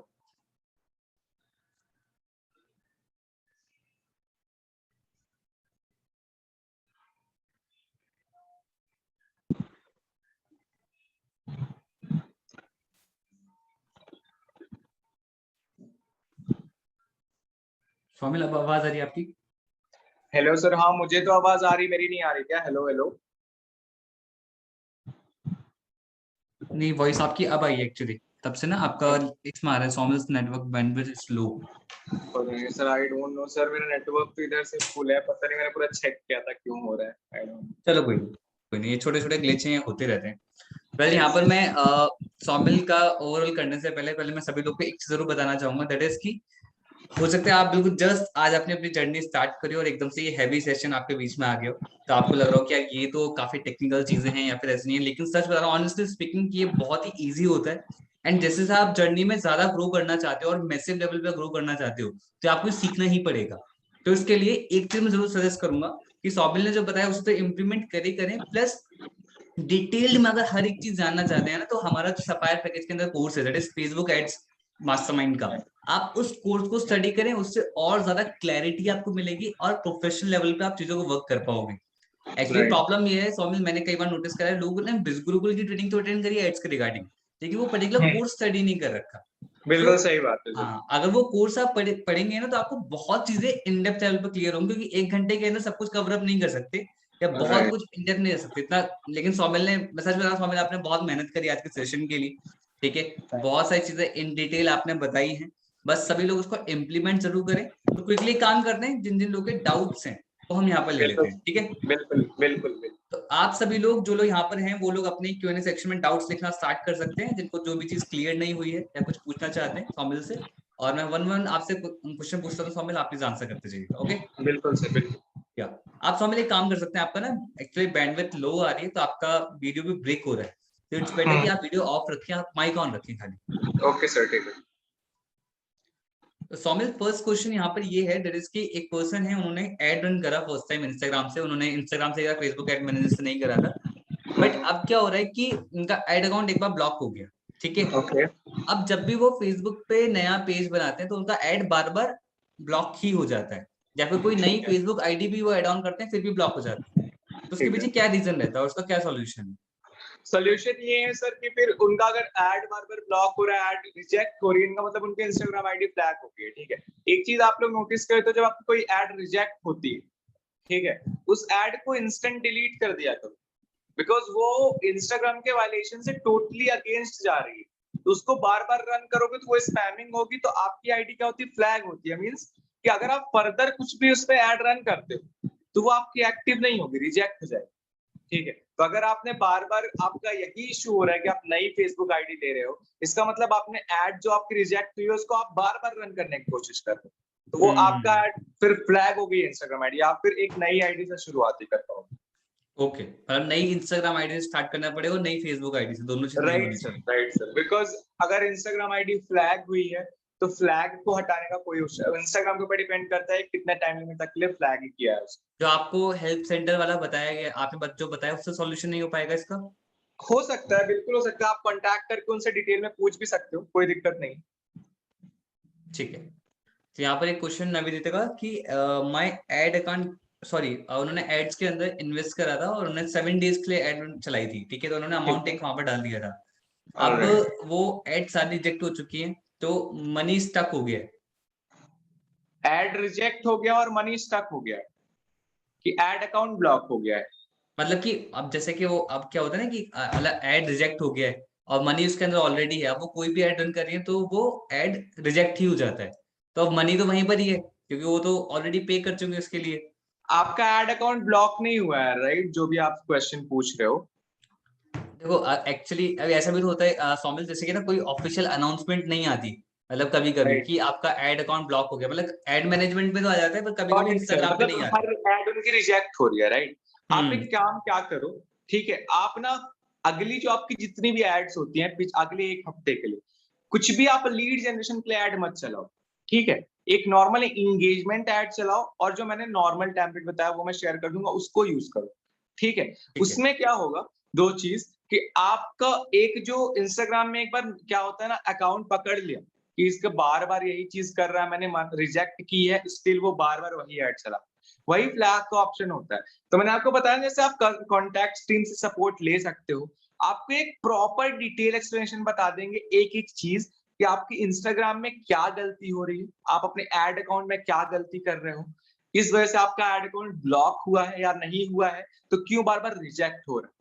Saumil अब आवाज आ रही है आपकी? हेलो सर, हाँ मुझे तो आवाज आ रही, मेरी नहीं आ रही क्या? हेलो हेलो, नहीं वॉइस आपकी अब आई है एक्चुअली, तब से ना आपका इसमें आ रहा है Saumil's network bandwidth is slow. Sir I don't know sir, मेरा नेटवर्क तो इधर से फुल है, पता नहीं, मैंने पूरा चेक किया था क्यों हो रहा है, आई डोंट नो। चलो कोई नहीं, ये छोटे छोटे ग्लिचें होते रहते हैं। वेल यहाँ पर मैं सौमिल का ओवरऑल करने से पहले पहले मैं सभी लोग को एक चीज जरूर बताना चाहूंगा, दैट इज की हो सकता है आप बिल्कुल जस्ट आज आपने अपनी जर्नी स्टार्ट करी और एकदम से ये हैवी सेशन आपके बीच में आ गया हो, तो आपको लग रहा हो कि यार ये तो काफी टेक्निकल चीजें हैं या फिर ऐसी नहीं है, लेकिन सच बता रहा हूँ ऑनेस्टली स्पीकिंग ये बहुत ही इजी होता है। एंड जैसे से आप जर्नी में ज्यादा ग्रो करना चाहते हो और मैसिव लेवल पे ग्रो करना चाहते हो तो आपको सीखना ही पड़ेगा। तो इसके लिए एक चीज मैं जरूर सजेस्ट करूंगा कि सौबिल ने जो बताया उसे तो इम्प्लीमेंट करें, प्लस डिटेल्ड में अगर हर एक चीज जानना चाहते हैं ना, तो हमारा जो सफायर पैकेज के अंदर कोर्स है that is Facebook ads mastermind का, आप उस कोर्स को स्टडी करें, उससे और ज्यादा क्लैरिटी आपको मिलेगी और प्रोफेशनल लेवल पे आप चीजों को वर्क कर पाओगे। एक्चुअली प्रॉब्लम ये है सौमिल, मैंने कई बार नोटिस करा है लोगों ने बिज गुरुकुल की ट्रेनिंग तो अटेंड करी है एड्स के रिगार्डिंग, लेकिन वो पर्टिकुलर कोर्स स्टडी नहीं कर रखा। तो बिल्कुल सही बात है सर। हाँ, अगर वो कोर्स आप पढ़ेंगे ना तो आपको बहुत चीजें इन डेप्थ लेवल पर क्लियर होंगी, क्योंकि एक घंटे के अंदर सब कुछ कवर अप नहीं कर सकते या बहुत राइट, कुछ इन डेप्थ नहीं कर सकते इतना। लेकिन सौमिल ने, मैं सच बता रहा हूं, सौमिल आपने बहुत मेहनत करी आज के सेशन के लिए, ठीक है, बहुत सारी चीजें इन डिटेल आपने बताई हैं, बस सभी लोग उसको इम्प्लीमेंट जरूर करें। तो क्विकली काम करते हैं, जिन जिन लोग के डाउट्स हैं वो हम यहाँ पर ले लेते बिल्कुल हैं, ठीक है। बिल्कुल बिल्कुल बिल्कुल। तो आप सभी लोग जो लोग यहाँ पर हैं वो लोग अपने Q&A सेक्शन में डाउट्स लिखना स्टार्ट कर सकते हैं, जिनको जो भी चीज क्लियर नहीं हुई है या कुछ पूछना चाहते हैं सौमिल से, और मैं वन वन आपसे क्वेश्चन पूछता हूँ सौमिल, आप प्लीज आंसर करते जाइएगा, ओके। बिल्कुल सर, बिल्कुल। क्या आप सौमिल एक काम कर सकते हैं, आपका ना एक्चुअली बैंडविड्थ लो आ रही है तो आपका वीडियो भी ब्रेक हो रहा है, तो इट्स बेटर कि आप वीडियो ऑफ रखें, आप माइक ऑन रखें खाली। ओके सर, ठीक है। तो सौमिल फर्स्ट क्वेश्चन यहाँ पर ये है, दैट इज कि एक पर्सन है, उन्होंने एड रन करा फर्स्ट टाइम इंस्टाग्राम से, उन्होंने इंस्टाग्राम से या फेसबुक एड मैनेजर से नहीं करा था, बट अब क्या हो रहा है कि उनका एड अकाउंट एक बार ब्लॉक हो गया, ठीक है। ओके, अब जब भी वो फेसबुक पे नया पेज बनाते हैं तो उनका एड बार बार ब्लॉक ही हो जाता है, या फिर कोई नई ठीक है, फेसबुक आईडी भी वो एड ऑन करते हैं फिर भी ब्लॉक हो जाता है। तो उसके ठीक पीछे है। क्या रीजन रहता है और उसका क्या सॉल्यूशन है? सोल्यूशन ये है सर कि फिर उनका अगर एड बार बार ब्लॉक हो रहा है, एड रिजेक्ट हो रही है, इनका मतलब उनके इंस्टाग्राम आईडी फ्लैग हो गई है, ठीक है। एक चीज आप लोग नोटिस करें तो जब आपको कोई एड रिजेक्ट होती है, ठीक है, उस एड को इंस्टेंट डिलीट कर दिया करो, बिकॉज वो इंस्टाग्राम के वायलेशन से टोटली अगेंस्ट जा रही है। तो उसको बार बार रन करोगे तो वो स्पैमिंग होगी, तो आपकी आईडी क्या होती है, फ्लैग होती है। मींस कि अगर आप फर्दर कुछ भी उस पर एड रन करते हो तो वो आपकी एक्टिव नहीं होगी, रिजेक्ट हो जाएगी, ठीक है। तो अगर आपने बार बार आपका यही इशू हो रहा है कि आप नई फेसबुक आईडी ले रहे हो, इसका मतलब आपने ऐड जो आपकी रिजेक्ट हुई है उसको आप बार बार रन करने की कोशिश कर रहे हो, तो वो आपका ऐड फिर फ्लैग हो गई इंस्टाग्राम आईडी, आप फिर एक नई आईडी से शुरुआत ही कर पाओगे। ओके, मतलब नई इंस्टाग्राम आईडी से स्टार्ट करना पड़ेगा और नई फेसबुक आईडी से, दोनों चीज नहीं होनी चाहिए। राइट सर, बिकॉज अगर इंस्टाग्राम आईडी फ्लैग हुई है तो फ्लैग को हटाने का कोई इंस्टाग्राम के ऊपर डिपेंड करता है कितने टाइम लिमिट तक के लिए फ्लैग किया है उसको। जो आपको हेल्प सेंटर वाला बताया गया, आपने जो बताया उससे सॉल्यूशन नहीं हो पाएगा इसका? हो सकता है, बिल्कुल हो सकता है, आप कांटेक्ट करके उनसे डिटेल में पूछ भी सकते हो, कोई दिक्कत नहीं। ठीक है, तो यहाँ पर एक क्वेश्चन नवनीत का कि माय एड अकाउंट, सॉरी उन्होंने एड्स के अंदर इन्वेस्ट करा था और उन्होंने 7 डेज के लिए एड चलाई थी, ठीक है, तो उन्होंने अमाउंट एक वहां पर डाल दिया था। अब Alright. वो एड सारी रिजेक्ट हो चुकी है, तो मनी स्टक हो गया है। एड रिजेक्ट हो गया और मनी स्टक हो गया है कि एड अकाउंट ब्लॉक हो गया है? मतलब कि अब जैसे कि वो अब क्या होता है ना कि मतलब एड रिजेक्ट हो गया है और मनी उसके अंदर ऑलरेडी है, अब वो कोई भी एड रन कर रही है तो वो एड रिजेक्ट ही हो जाता है, तो अब मनी तो वहीं पर ही है क्योंकि वो तो ऑलरेडी पे कर चुके हैं उसके लिए। आपका एड अकाउंट ब्लॉक नहीं हुआ है, राइट? जो भी आप क्वेश्चन पूछ रहे हो। देखो एक्चुअली अभी ऐसा भी तो होता है सौमिल, जैसे कि ना कोई ऑफिशियल अनाउंसमेंट नहीं आती, मतलब कभी कभी राइट, कि आपका एड अकाउंट ब्लॉक हो गया, मतलब एड मैनेजमेंट में तो आ जाता है पर कभी गॉट कभी इट सर, इंस्टाग्राम पे नहीं मतलब आता। हर एड उनकी रिजेक्ट हो रही है, राइट? आप एक हम्म। काम क्या करो, ठीक है, आप ना अगली जो आपकी जितनी भी एड्स होती हैं अगले 1 हफ्ते के लिए, कुछ भी आप लीड जनरेशन के लिए एड मत चलाओ, ठीक है? एक नॉर्मल एंगेजमेंट एड चलाओ और जो मैंने नॉर्मल टेम्पलेट बताया वो मैं शेयर कर दूंगा, उसको यूज करो, ठीक है? ठीक है। उसमें क्या होगा, 2 चीज, कि आपका एक जो इंस्टाग्राम में एक बार क्या होता है ना, अकाउंट पकड़ लिया कि इसका बार-बार यही चीज कर रहा है, मैंने रिजेक्ट की है, स्टिल वो बार-बार वही ऐड चला, वही फ्लैग का ऑप्शन होता है। तो मैंने आपको बताया जैसे आप कॉन्टैक्ट टीम से सपोर्ट ले सकते हो, आपको एक प्रॉपर डिटेल एक्सप्लेनेशन बता देंगे एक-एक चीज कि आपकी इंस्टाग्राम में क्या गलती हो रही है, आप अपने ऐड अकाउंट में क्या गलती कर रहे हो, इस वजह से आपका ऐड अकाउंट ब्लॉक हुआ है या नहीं हुआ है, तो क्यों बार-बार रिजेक्ट हो रहा है।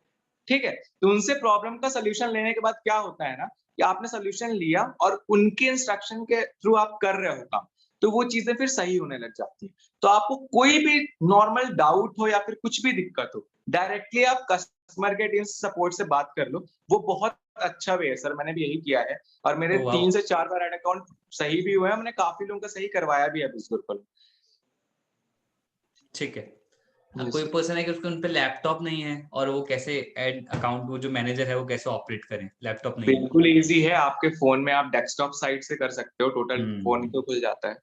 ठीक है? तो उनसे प्रॉब्लम का सॉल्यूशन लेने के बाद क्या होता है ना, कि आपने सॉल्यूशन लिया और उनके इंस्ट्रक्शन के थ्रू आप कर रहे हो काम, तो वो चीज़ें फिर सही होने लग जाती हैं। तो आपको कोई भी नॉर्मल डाउट हो या फिर कुछ भी दिक्कत हो, डायरेक्टली आप कस्टमर केयर टीम सपोर्ट से बात कर लो, वो बहुत अच्छा वे है सर, मैंने भी यही किया है और मेरे ओ वाह, 3 से 4 बार ऐड अकाउंट सही भी हुए हैं, मैंने काफ़ी लोगों का सही करवाया भी है बिल्कुल। ठीक है। अब जी कोई सर। पर्सन है कि उसके उन पे लैपटॉप नहीं है और वो कैसे एड अकाउंट, वो जो मैनेजर है वो कैसे ऑपरेट करें, लैपटॉप नहीं है। बिल्कुल ईज़ी है, आपके फ़ोन में आप डेस्कटॉप साइट से कर सकते हो, टोटल फ़ोन हम्म। तो खुल जाता है।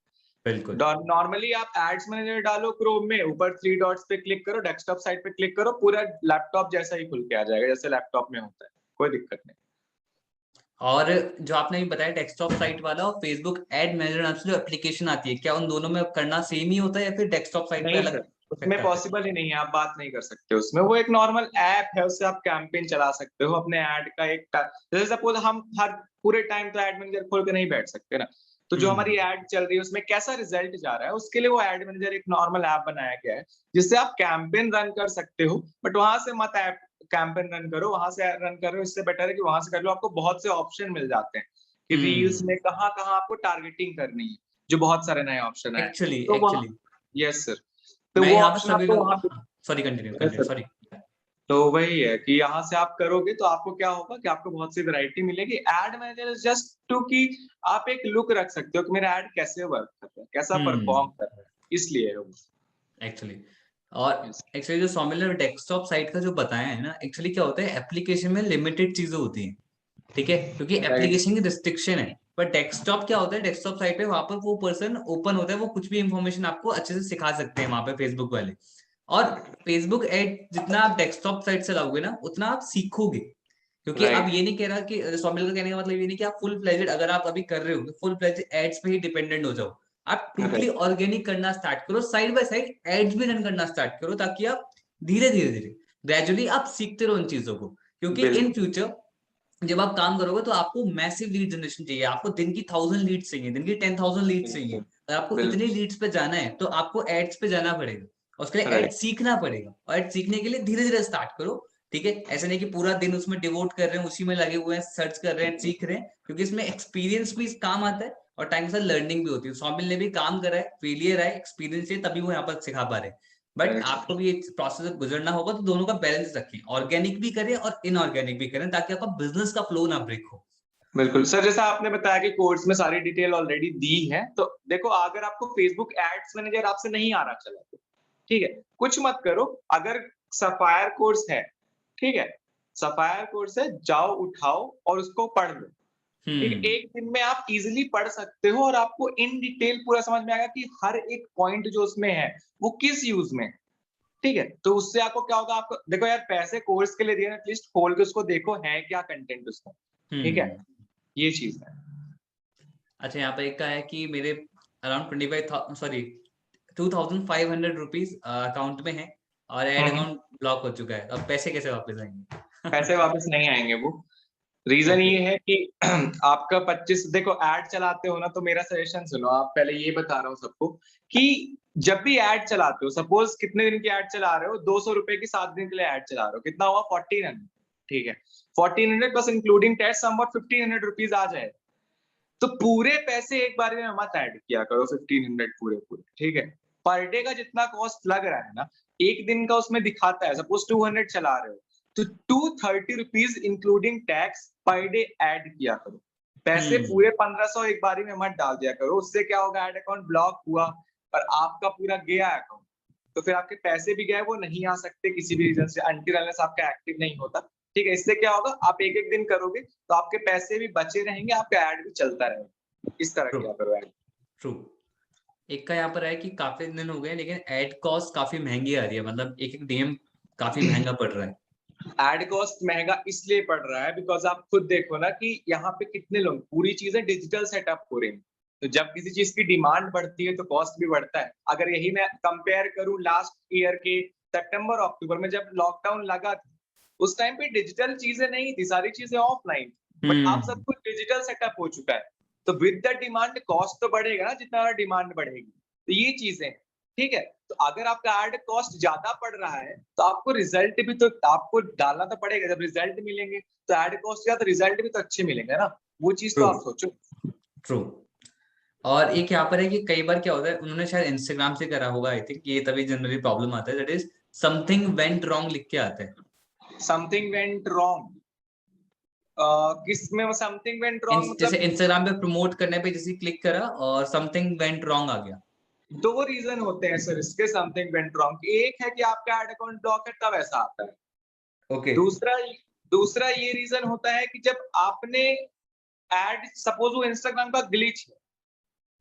बिल्कुल। नॉर्मली आप एड्स मैनेजर डालो क्रोम में, ऊपर 3 डॉट्स पे क्लिक करो, डेस्कटॉप साइट पे क्लिक करो, पूरा लैपटॉप जैसा ही खुल के आ जाएगा, जैसे लैपटॉप में होता है, कोई दिक्कत नहीं। और जो आपने भी बताया डेस्कटॉप साइट वाला और फेसबुक एड मैनेजर नाम से जो एप्लीकेशन आती है, क्या उन दोनों में करना सेम ही होता है या फिर डेस्कटॉप साइट पे नहीं अलग सर, इफेक्ट उसमें आता है? पॉसिबल ही नहीं है, आप बात नहीं कर सकते उसमें, वो एक नॉर्मल ऐप है, उससे आप कैंपेन चला सकते हो, अपने ऐड का एक जैसे सपोज़ हम हर पूरे टाइम तो एड मैनेजर खोल के नहीं बैठ सकते ना, तो जो हमारी हम्म। ऐड चल रही है उसमें कैसा रिजल्ट जा रहा है, उसके लिए वो एड मैनेजर एक नॉर्मल ऐप बनाया गया है, जिससे आप कैंपेन रन कर सकते हो, बट वहाँ से मत ऐप कैंपेन रन करो, वहाँ से रन करो, इससे बेटर है कि वहाँ से कर लो, आपको बहुत से ऑप्शन मिल जाते हैं, कि रील्स में हम्म। कहाँ-कहाँ आपको टारगेटिंग करनी है, जो बहुत सारे नए ऑप्शन आए हैं। एक्चुअली तो वहाँ एक्चुअली यस सर। तो मैं वो यहाँ पे ऑप्शन सभी आपको लोग, वहाँ पे sorry continue yes continue sir. Sorry. तो वही है कि यहाँ से आप करोगे तो आपको क्या होगा कि आपको बहुत सी वैरायटी मिलेगी। Ad manager is just to कि आप एक लुक रख सकते हो कि मेरा एड कैसे वर्क कर रहा है, कैसा परफॉर्म हम्म। कर रहा है, इसलिए है वो। एक्चुअली, और यस, एक्चुअली जो सौमिल ने डेस्कटॉप साइट का जो बताया है ना, एक्चुअली क्या होता है एप्लीकेशन में लिमिटेड चीजें होती हैं, ठीक है, क्योंकि राइट, एप्लीकेशन की रिस्ट्रिक्शन है। पर डेस्कटॉप क्या होता है, डेस्कटॉप साइट पे वहां पर वो पर्सन ओपन होता है, वो कुछ भी इंफॉर्मेशन आपको अच्छे से सिखा सकते हैं वहां पे फेसबुक वाले। और फेसबुक एड जितना आप डेस्कटॉप साइट से लाओगे ना उतना आप सीखोगे, क्योंकि अब राइट, ये नहीं कह रहा कि सौमिल का कहने का मतलब ये नहीं कि आप फुल फ्लेजेड, अगर आप अभी कर रहे हो फुल फ्लेजेड एड्स पे ही डिपेंडेंट हो जाओ। आप टोटली राइट, ऑर्गेनिक करना स्टार्ट करो, साइड बाय साइड एड्स भी रन करना स्टार्ट करो, ताकि आप धीरे धीरे धीरे ग्रेजुअली आप सीखते रहो इन चीजों को, क्योंकि इन बिल्कुल, फ्यूचर जब आप काम करोगे तो आपको मैसिव लीड जनरेशन चाहिए, आपको दिन की 1000 लीड्स चाहिए, दिन की 10,000 लीड्स चाहिए। बिल्कुल, और आपको इतनी बिल्कुल, लीड्स पे जाना है तो आपको एड्स पे जाना पड़ेगा, और उसके लिए एड राइट, सीखना पड़ेगा, और एड सीखने के लिए धीरे धीरे स्टार्ट करो। ठीक है, ऐसे नहीं कि पूरा दिन उसमें डिवोट कर रहे हैं, उसी में लगे हुए हैं, सर्च कर रहे हैं, सीख रहे हैं, क्योंकि इसमें एक्सपीरियंस भी काम आता है और टाइम के साथ लर्निंग भी होती है। सौमिल ने भी काम करा है, फेलियर आए, एक्सपीरियंस है, तभी वो यहाँ पर सिखा पा रहे हैं। बट आपको भी एक प्रोसेस गुजरना होगा, तो दोनों का बैलेंस रखें, ऑर्गेनिक भी करें और इनऑर्गेनिक भी करें, ताकि आपका बिजनेस का फ्लो ना ब्रेक हो। बिल्कुल सर, जैसा आपने बताया कि कोर्स में सारी डिटेल ऑलरेडी दी है, तो देखो अगर आपको फेसबुक एड्स मैनेजर आपसे नहीं आ रहा चला तो ठीक है, कुछ मत करो। अगर सफायर कोर्स है, ठीक है, सफायर कोर्स है, जाओ उठाओ और उसको पढ़ लो। ठीक है, एक दिन में आप इजीली पढ़ सकते हो और आपको इन डिटेल पूरा समझ में आएगा कि हर एक पॉइंट जो उसमें है वो किस यूज में है। ठीक है, तो उससे आपको क्या होगा, आपको देखो यार पैसे कोर्स के लिए दिए, एटलीस्ट खोल के उसको देखो है क्या कंटेंट उसका। ठीक है, ये चीज है। अच्छा, यहाँ पे एक का है कि मेरे अराउंड 2,500 रुपीज अकाउंट में है और एड हम्म। अकाउंट ब्लॉक हो चुका है, अब पैसे कैसे वापस आएंगे? पैसे वापस नहीं आएंगे वो। Reason okay. ये है कि आपका 25, देखो ऐड चलाते हो ना, तो मेरा सजेशन सुनो, आप पहले ये बता रहा हूँ सबको कि जब भी ऐड चलाते हो, सपोज कितने दिन की ऐड चला रहे हो, 200 रुपए की 7 दिन के लिए ऐड चला रहे हो, कितना हुआ 1400। ठीक है, 1400 plus including tax somewhat 1500 rupees आ जाए। तो पूरे पैसे एक बार में मत ऐड किया करो, 1500 पूरे पूरे। ठीक है, पर डे का जितना कॉस्ट लग रहा है ना, एक दिन का उसमें दिखाता है, सपोज 200 चला रहे हो तो 230 rupees including tax per day add किया करो। पैसे पूरे 1500 एक बारी में मत डाल दिया करो, उससे क्या होगा, ऐड अकाउंट ब्लॉक हुआ और आपका पूरा गया अकाउंट, तो फिर आपके पैसे भी गए, वो नहीं आ सकते किसी भी रीजन से, अनटिल अनलेस आपका एक्टिव नहीं होता। ठीक है, इससे क्या होगा, आप एक एक दिन करोगे तो आपके पैसे भी बचे रहेंगे, आपका ऐड भी चलता रहेगा। इस तरह ट्रू, क्या करो ऐड। ट्रू। एक का यहाँ पर है कि काफी दिन हो गए लेकिन एड कॉस्ट काफी महंगी आ रही है, मतलब एक एक डीएम काफी महंगा पड़ रहा है। एड कॉस्ट महंगा इसलिए पड़ रहा है बिकॉज आप खुद देखो ना कि यहाँ पे कितने लोग, पूरी चीजें डिजिटल सेटअप हो रही हैं, तो जब किसी चीज की डिमांड बढ़ती है तो कॉस्ट भी बढ़ता है। अगर यही मैं कंपेयर करूं लास्ट ईयर के सितंबर अक्टूबर में जब लॉकडाउन लगा था, उस टाइम पे डिजिटल चीजें नहीं थी, सारी चीजें ऑफलाइन, बट अब सब कुछ डिजिटल सेटअप हो चुका है। तो विद द डिमांड कॉस्ट तो बढ़ेगा ना, जितना डिमांड बढ़ेगी, तो ये चीजें। ठीक है, तो अगर आपका एड कॉस्ट ज्यादा पड़ रहा है तो आपको रिजल्ट भी तो आपको डालना तो पड़ेगा, जब रिजल्ट मिलेंगे तो एड कॉस्ट का तो रिजल्ट भी तो अच्छे मिलेंगे ना, वो चीज तो ट्रू, आप सोचो। ट्रू। और एक यहाँ पर है कि कई बार क्या होता है, उन्होंने शायद इंस्टाग्राम से करा होगा, आई थिंक ये तभी जनरली प्रॉब्लम आता है, that is something went wrong लिख के आता है। समथिंग वेंट रॉन्ग, किसमें समथिंग वेंट रॉन्ग जैसे मतलब? इंस्टाग्राम पे प्रमोट करने पे जैसे क्लिक करा और समथिंग वेंट रॉन्ग आ गया। दो रीजन होते हैं सर इसके समथिंग वेंट रॉन्ग। एक है कि आपका एड अकाउंट ब्लॉक है तब ऐसा आता है। ओके। दूसरा दूसरा ये रीजन होता है कि जब आपने एड, सपोज वो इंस्टाग्राम का ग्लिच है,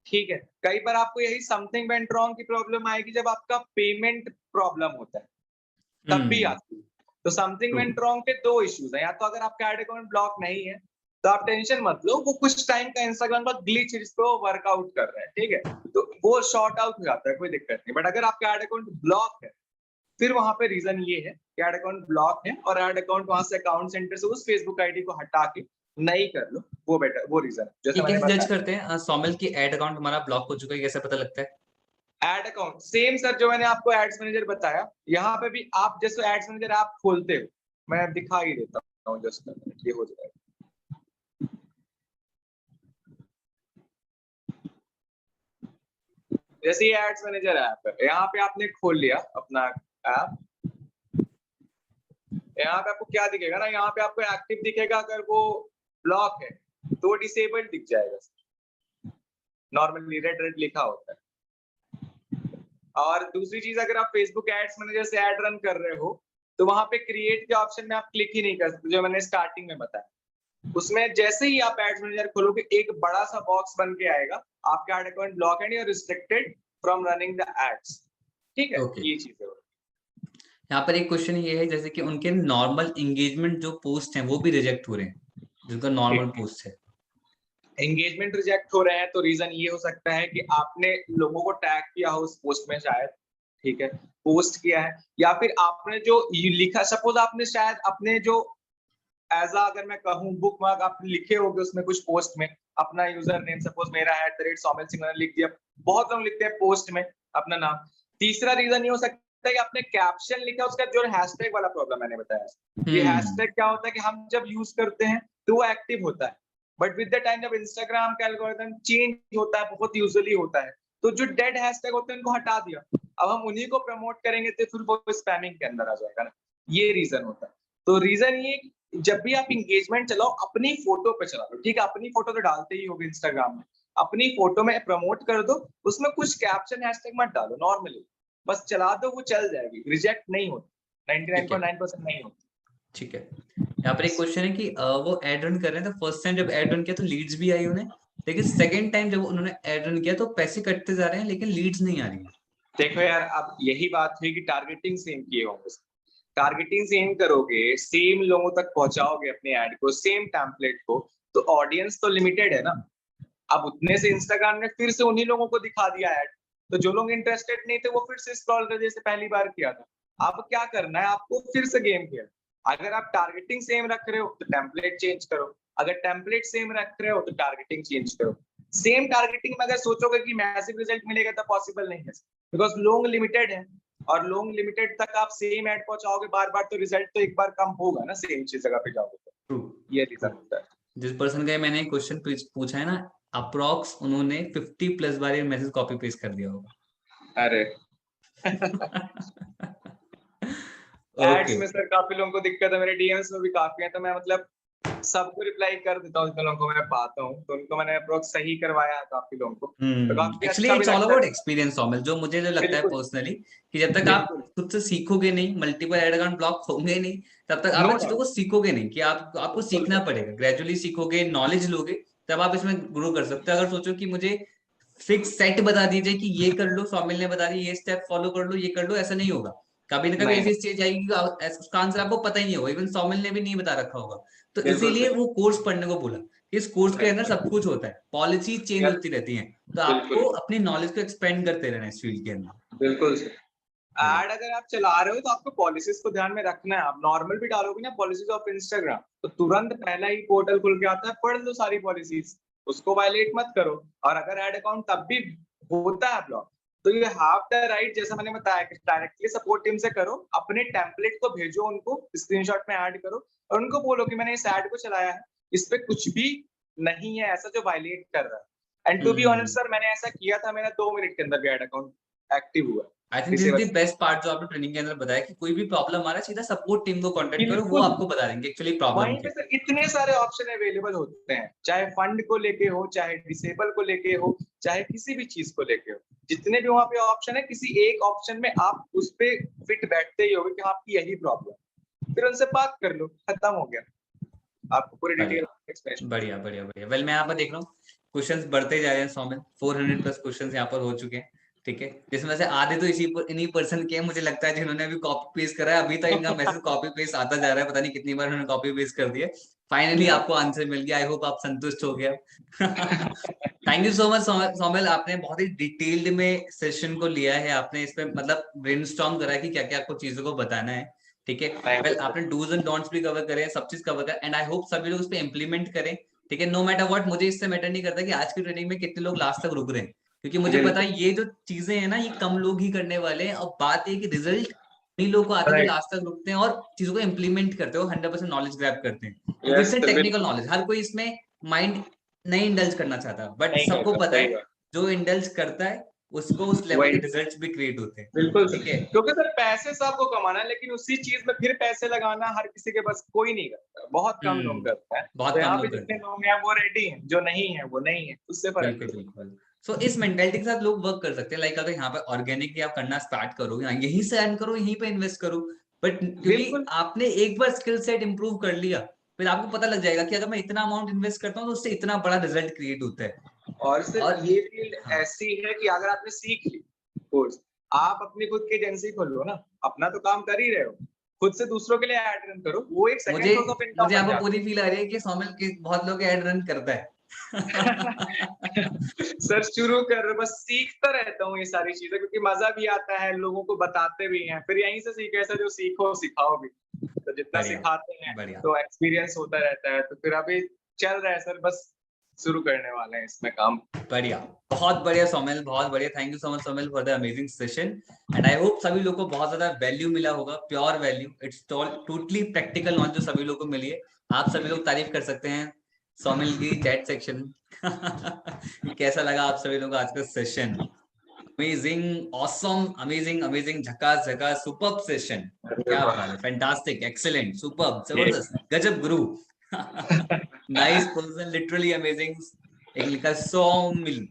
ठीक है, कई बार आपको यही समथिंग वेंट रॉन्ग की प्रॉब्लम आएगी जब आपका पेमेंट प्रॉब्लम होता है, तब भी आती है। तो समथिंग ट्रू। वेंट रॉन्ग के दो इश्यूज हैं, या तो अगर आपका एड अकाउंट ब्लॉक नहीं है तो आप टेंशन मत लो, वो कुछ टाइम का इंस्टाग्राम का ग्लिच है जिसको वर्कआउट कर रहे हैं, ठीक है, तो वो शॉर्ट आउट हो जाता है, कोई दिक्कत नहीं। बट अगर आपका एड अकाउंट ब्लॉक है, फिर वहां पे रीजन ये है कि एड अकाउंट ब्लॉक है और एड अकाउंट वहां से अकाउंट सेंटर से उस फेसबुक आईडी को हटा के नहीं कर लो, वो बेटर, वो रीजन ये जैसे मैंने कैसे जज बताया। करते हैं सौमिल की एड अकाउंट हमारा ब्लॉक हो चुका है, कैसे पता लगता है? एड अकाउंट सेम सर, जो मैंने आपको एड्स मैनेजर बताया, यहाँ पे भी आप जैसे एड्स मैनेजर आप खोलते हो, मैं दिखा ही देता हूँ, जस्ट ये हो जाएगा। जैसे ये एड्स मैनेजर ऐप है, यहाँ पे आपने खोल लिया अपना ऐप, यहाँ पे आपको क्या दिखेगा ना, यहाँ पे आपको एक्टिव दिखेगा, अगर वो ब्लॉक है तो डिसेबल्ड दिख जाएगा, नॉर्मली रेड रेड लिखा होता है। और दूसरी चीज, अगर आप फेसबुक एड्स मैनेजर से ऐड रन कर रहे हो तो वहां पे क्रिएट के ऑप्शन में आप क्लिक ही नहीं कर सकते, जो मैंने स्टार्टिंग में बताया। उसमें जैसे ही आप एड्स मैनेजर खोलोगे एक बड़ा सा बॉक्स बन के आएगा, आपका ad account block and you are restricted from running the ads. ठीक है, ओके। ये चीज है। यहाँ पर एक क्वेश्चन ये है, जैसे कि उनके नॉर्मल एंगेजमेंट जो पोस्ट हैं वो भी रिजेक्ट हो रहे हैं, जिनका नॉर्मल पोस्ट है। एंगेजमेंट रिजेक्ट हो रहे हैं तो रीजन ये हो सकता है कि आपने लोगों को टैग किया हो उस पोस्ट में शायद, ठीक है, पोस्ट किया है, या फिर आपने जो लिखा, सपोज आपने शायद अपने जो एज अगर मैं कहूँ बुक मार्क आप लिखे होगे उसमें कुछ पोस्ट में अपना यूजर नेम, सपोज मेरा है @सौमिल सिंह मैंने लिख दिया, बहुत लोग लिखते हैं पोस्ट में अपना नाम। तीसरा रीजन ये हो सकता है कि आपने कैप्शन लिखा, उसका जो हैशटैग वाला प्रॉब्लम मैंने बताया। ये हैशटैग क्या होता है कि हम जब यूज करते हैं तो वो एक्टिव होता है, बट विद द टाइम जब इंस्टाग्राम का एल्गोरिथम चेंज होता है, बहुत यूजुअली होता है, तो जो डेड हैशटैग होते हैं उनको हटा दिया, अब हम उन्हीं को प्रमोट करेंगे तो फिर वो स्पैमिंग के अंदर आ जाएगा ना, ये रीजन होता है। तो रीजन ये, जब भी आप इंगेजमेंट चलाओ अपनी फोटो पे चला लो, ठीक है, अपनी फोटो तो डालते ही होगे इंस्टाग्राम में, अपनी फोटो में प्रमोट कर दो, उसमें कुछ कैप्शन हैशटैग मत डालो, नॉर्मली बस चला दो, वो चल जाएगी, रिजेक्ट नहीं होती, 99.9% नहीं होती। ठीक है, यहाँ पर एक क्वेश्चन है कि वो एड रन कर रहे हैं, तो फर्स्ट टाइम जब एड रन किया तो लीड्स भी आई उन्हें, लेकिन सेकंड टाइम जब उन्होंने एड रन किया तो पैसे कटते जा रहे हैं लेकिन लीड्स नहीं आ रही है। देखो यार, अब यही बात हुई कि टारगेटिंग सेम किए होंगे, टारगेटिंग सेम करोगे, सेम लोगों तक पहुंचाओगे अपने ऐड को, सेम टेम्पलेट को, तो ऑडियंस तो लिमिटेड है ना। अब उतने से इंस्टाग्राम ने फिर से उन्हीं लोगों को दिखा दिया ऐड, तो जो लोग इंटरेस्टेड नहीं थे वो फिर से स्क्रॉल कर, जैसे पहली बार किया था। अब क्या करना है आपको, फिर से गेम खेल, अगर आप टारगेटिंग सेम रख रहे हो तो टेम्पलेट चेंज करो, अगर टेम्पलेट सेम रख रहे हो तो टारगेटिंग चेंज करो। सेम टारगेटिंग में अगर सोचोगे कि मैसिव रिजल्ट मिलेगा तो पॉसिबल नहीं है, बिकॉज लोग लिमिटेड है, और लोग लिमिटेड तक आप सेम ऐड पहुंचाओगे बार बार तो रिजल्ट तो एक बार कम होगा ना, सेम चीज जगह पे जाओगे तो। ये रीजन होता है। जिस पर्सन का मैंने क्वेश्चन पूछा है ना, अप्रॉक्स उन्होंने 50+ बार ये मैसेज कॉपी पेस्ट कर दिया होगा। अरे एड्स ओके, में सर काफी लोगों को दिक्कत है, मेरे डीएम्स में भी काफी है, तो मैं मतलब सबको रिप्लाई कर देता हूँ जिन लोगों को मैं पाता हूँ, तो उनको मैंने अप्रोक्स सही करवाया काफी लोगों को, तो काफी एक्चुअली अच्छा भी इट्स ऑल लगता अबाउट है। एक्सपीरियंस सौमिल, जो मुझे जो लगता है बिल्कुल पर्सनली कि जब तक आप बिल्कुल, खुद से सीखोगे नहीं, मल्टीपल एड अकाउंट ब्लॉक होंगे नहीं, तब तक आप नो इन चीजों को डाउट, सीखोगे नहीं कि आपको सीखना पड़ेगा, ग्रेजुअली सीखोगे, नॉलेज लोगे, तब आप इसमें ग्रो कर सकते हो। अगर सोचो कि मुझे फिक्स सेट बता दीजिए कि ये कर लो, सौमिल ने बता दी ये स्टेप फॉलो कर लो, ये कर लो, ऐसा नहीं होगा। कभी ना कभी नहीं ऐसी स्टेज आएगी कि उसका आंसर आपको पता ही नहीं होगा, इवन सौमिल ने भी नहीं बता रखा होगा। तो बिल्कुल इसीलिए सही, वो कोर्स पढ़ने को बोला। इस कोर्स के अंदर बिल्कुल सब कुछ होता है, पॉलिसी चेंज यार, होती रहती है, तो आपको बिल्कुल अपनी नॉलेज को एक्सपेंड करते रहना है इस फील्ड के अंदर। बिल्कुल सही। बढ़िया। एड अगर आप चला रहे हो तो आपको पॉलिसीज को ध्यान में रखना है। आप नॉर्मल भी डालोगे ना पॉलिसीज ऑफ इंस्टाग्राम, तो तुरंत पहला ही पोर्टल खुल के आता है, पढ़ लो सारी पॉलिसीज, उसको वायलेट मत करो। और अगर एड अकाउंट तब भी होता है ब्लॉक, तो ये हाफ द राइट, जैसा मैंने बताया कि डायरेक्टली सपोर्ट टीम से करो, अपने टेम्पलेट को भेजो उनको, स्क्रीनशॉट में ऐड करो, और उनको बोलो कि मैंने इस ऐड को चलाया है, इस पे कुछ भी नहीं है ऐसा जो वायलेट कर रहा है। And to be honest sir, मैंने ऐसा किया था, मेरा 2 मिनट के अंदर भी एड अकाउंट एक्टिव हुआ आई थिंक किसी दिस इज द वजह बेस्ट पार्ट जो आपने ट्रेनिंग के अंदर बताया कि कोई भी प्रॉब्लम आ रहा है सीधा सपोर्ट टीम को से। कांटेक्ट करो, वो बिल्कुल, आपको बता देंगे एक्चुअली प्रॉब्लम वहीं पे क्या सर इतने सारे ऑप्शन अवेलेबल होते हैं, चाहे फंड को लेके हो, चाहे डिसेबल को लेके हो, चाहे किसी भी चीज को लेके हो, जितने भी वहां पे ऑप्शन है, किसी एक ऑप्शन में आप उस पे फिट बैठते ही होगे कि आपकी यही प्रॉब्लम, फिर उनसे बात कर लो, खत्म हो गया, आपको पूरी है। डिटेल बढ़िया एक्सप्लेनेशन। बढ़िया बढ़िया बढ़िया। वेल मैं यहाँ पर देख रहा हूँ क्वेश्चंस बढ़ते जा रहे हैं, 100 में 400+ क्वेश्चंस यहाँ पर हो चुके हैं। ठीक है, जिसमें से आधे तो इन्हीं पर्सन के हैं मुझे लगता है, जिन्होंने अभी कॉपी पेस्ट करा है। अभी तक इनका मैसेज कॉपी पेस्ट आता जा रहा है, पता नहीं कितनी बार उन्होंने कॉपी पेस्ट कर दिया। फाइनली आपको आंसर मिल गया, आई होप आप संतुष्ट हो गया। Thank you so much Somil, आपने बहुत ही डिटेल्ड में सेशन को लिया है, आपने इस पे मतलब ब्रेनस्टॉर्म करा है कि क्या क्या आपको चीजों को बताना है। ठीक है, वेल आपने डूज एंड डोंट्स भी कवर करे, सब चीज कवर करें, एंड आई होप सभी लोग उस पर इम्प्लीमेंट करें। ठीक है, नो मैटर व्हाट, मुझे इससे मैटर नहीं करता कि आज की ट्रेनिंग में कितने लोग लास्ट तक रुक रहे हैं, क्योंकि मुझे पता है ये जो चीजें हैं ना, ये कम लोग ही करने वाले हैं। और बात ये कि रिजल्ट उन्हीं लोगों को आते हैं जो लास्ट तक रुकते हैं और चीजों को इम्प्लीमेंट करते हो, 100% नॉलेज ग्रैब करते हैं, क्योंकि यस इससे सर, टेक्निकल बिल्कुल नॉलेज, हर कोई इसमें माइंड नहीं इंडल्ज करना चाहता, बट नहीं सबको करता, पता सही है बात, जो इंडल्ज करता है उसको उस लेवल के वही रिजल्ट्स भी क्रिएट होते हैं। बिल्कुल सर। ठीक है, क्योंकि सर पैसे सबको कमाना है, लेकिन उसी चीज में फिर पैसे लगाना हर किसी के बस कोई नहीं करता, बहुत कम लोग करता है। बहुत तो कम यहाँ पे लोग करते जितने हैं। लोग हैं वो रेडी हैं, जो नहीं है वो नहीं है, उससे फर्क बिल्कुल नहीं पड़ता। बिल्कुल। सो इस मेंटेलिटी के साथ लोग वर्क कर सकते हैं, लाइक अगर यहाँ पे ऑर्गेनिकली आप करना स्टार्ट करो, यहीं से अर्न करो, यहीं पे इन्वेस्ट करो, बट क्योंकि बिल्कुल, आपने एक बार स्किल सेट इंप्रूव कर लिया, फिर आपको पता लग जाएगा कि अगर मैं इतना अमाउंट इन्वेस्ट करता हूँ तो उससे इतना बड़ा रिजल्ट क्रिएट होता है। और सिर्फ और ये फील्ड हाँ, ऐसी है कि अगर आपने सीख ली कोर्स, आप अपनी खुद की एजेंसी खोलो ना, अपना तो काम कर ही रहे हो, खुद से दूसरों के लिए एड रन करो, वो एक मुझे सेकंड सोर्स ऑफ मुझे इनकम यहाँ बन पर जाता पूरी फील आ रही है कि सोमिल के बहुत लोग ऐड रन करता है। है। सर शुरू कर, बस सीखता रहता हूँ ये सारी चीजें, क्योंकि मजा भी आता है, लोगों को बताते भी हैं, फिर यहीं से सीखे, ऐसा जो सीखो सिखाओ भी, तो जितना बढ़िया सिखाते हैं बढ़िया तो एक्सपीरियंस होता रहता है, तो फिर अभी चल रहा है सर, बस शुरू करने वाले हैं इसमें काम। बढ़िया, बहुत बढ़िया सोमेल, बहुत बढ़िया। Thank you so much Somil for the amazing session, and I hope सभी लोग को बहुत ज्यादा वैल्यू मिला होगा, pure value, it's totally practical knowledge जो सभी लोग को मिली है। आप सभी लोग तारीफ कर सकते हैं सोमेल की चैट सेक्शन। कैसा लगा आप सभी लोग को आज का सेशन? अमेजिंग, ऑसम, अमेजिंग, झकास झकास, सुपर्ब सेशन, क्या बात है, फैंटास्टिक, एक्सीलेंट, सुपर्ब, जबरदस्त, गजब गुरु। नाइस पर्सन, लिटरली अमेजिंग, एक लिखा Saumil.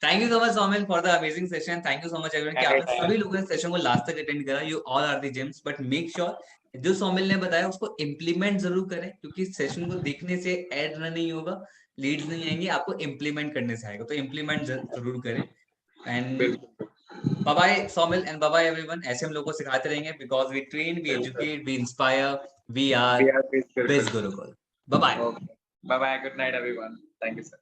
Thank you so much Saumil for the amazing session. Thank you so much everyone कि आपने सभी लोगों ने सेशन को लास्ट तक अटेंड करा। You all are the gems, but make sure जो सौमिल ने बताया उसको इम्प्लीमेंट जरूर करें, क्योंकि सेशन को देखने से ऐड नहीं होगा, लीड्स नहीं आएंगे, आपको इम्प्लीमेंट करने से आएगा, तो इम्प्लीमेंट जरूर करें। And bye bye Saumil and bye bye everyone. ऐसे हम लोग को सिखाते रहेंगे, because we train, we educate, we inspire, we are We are Biz Biz Gurukul. Gurukul. Bye bye. Okay. Bye bye. Good night, everyone. Thank you, sir.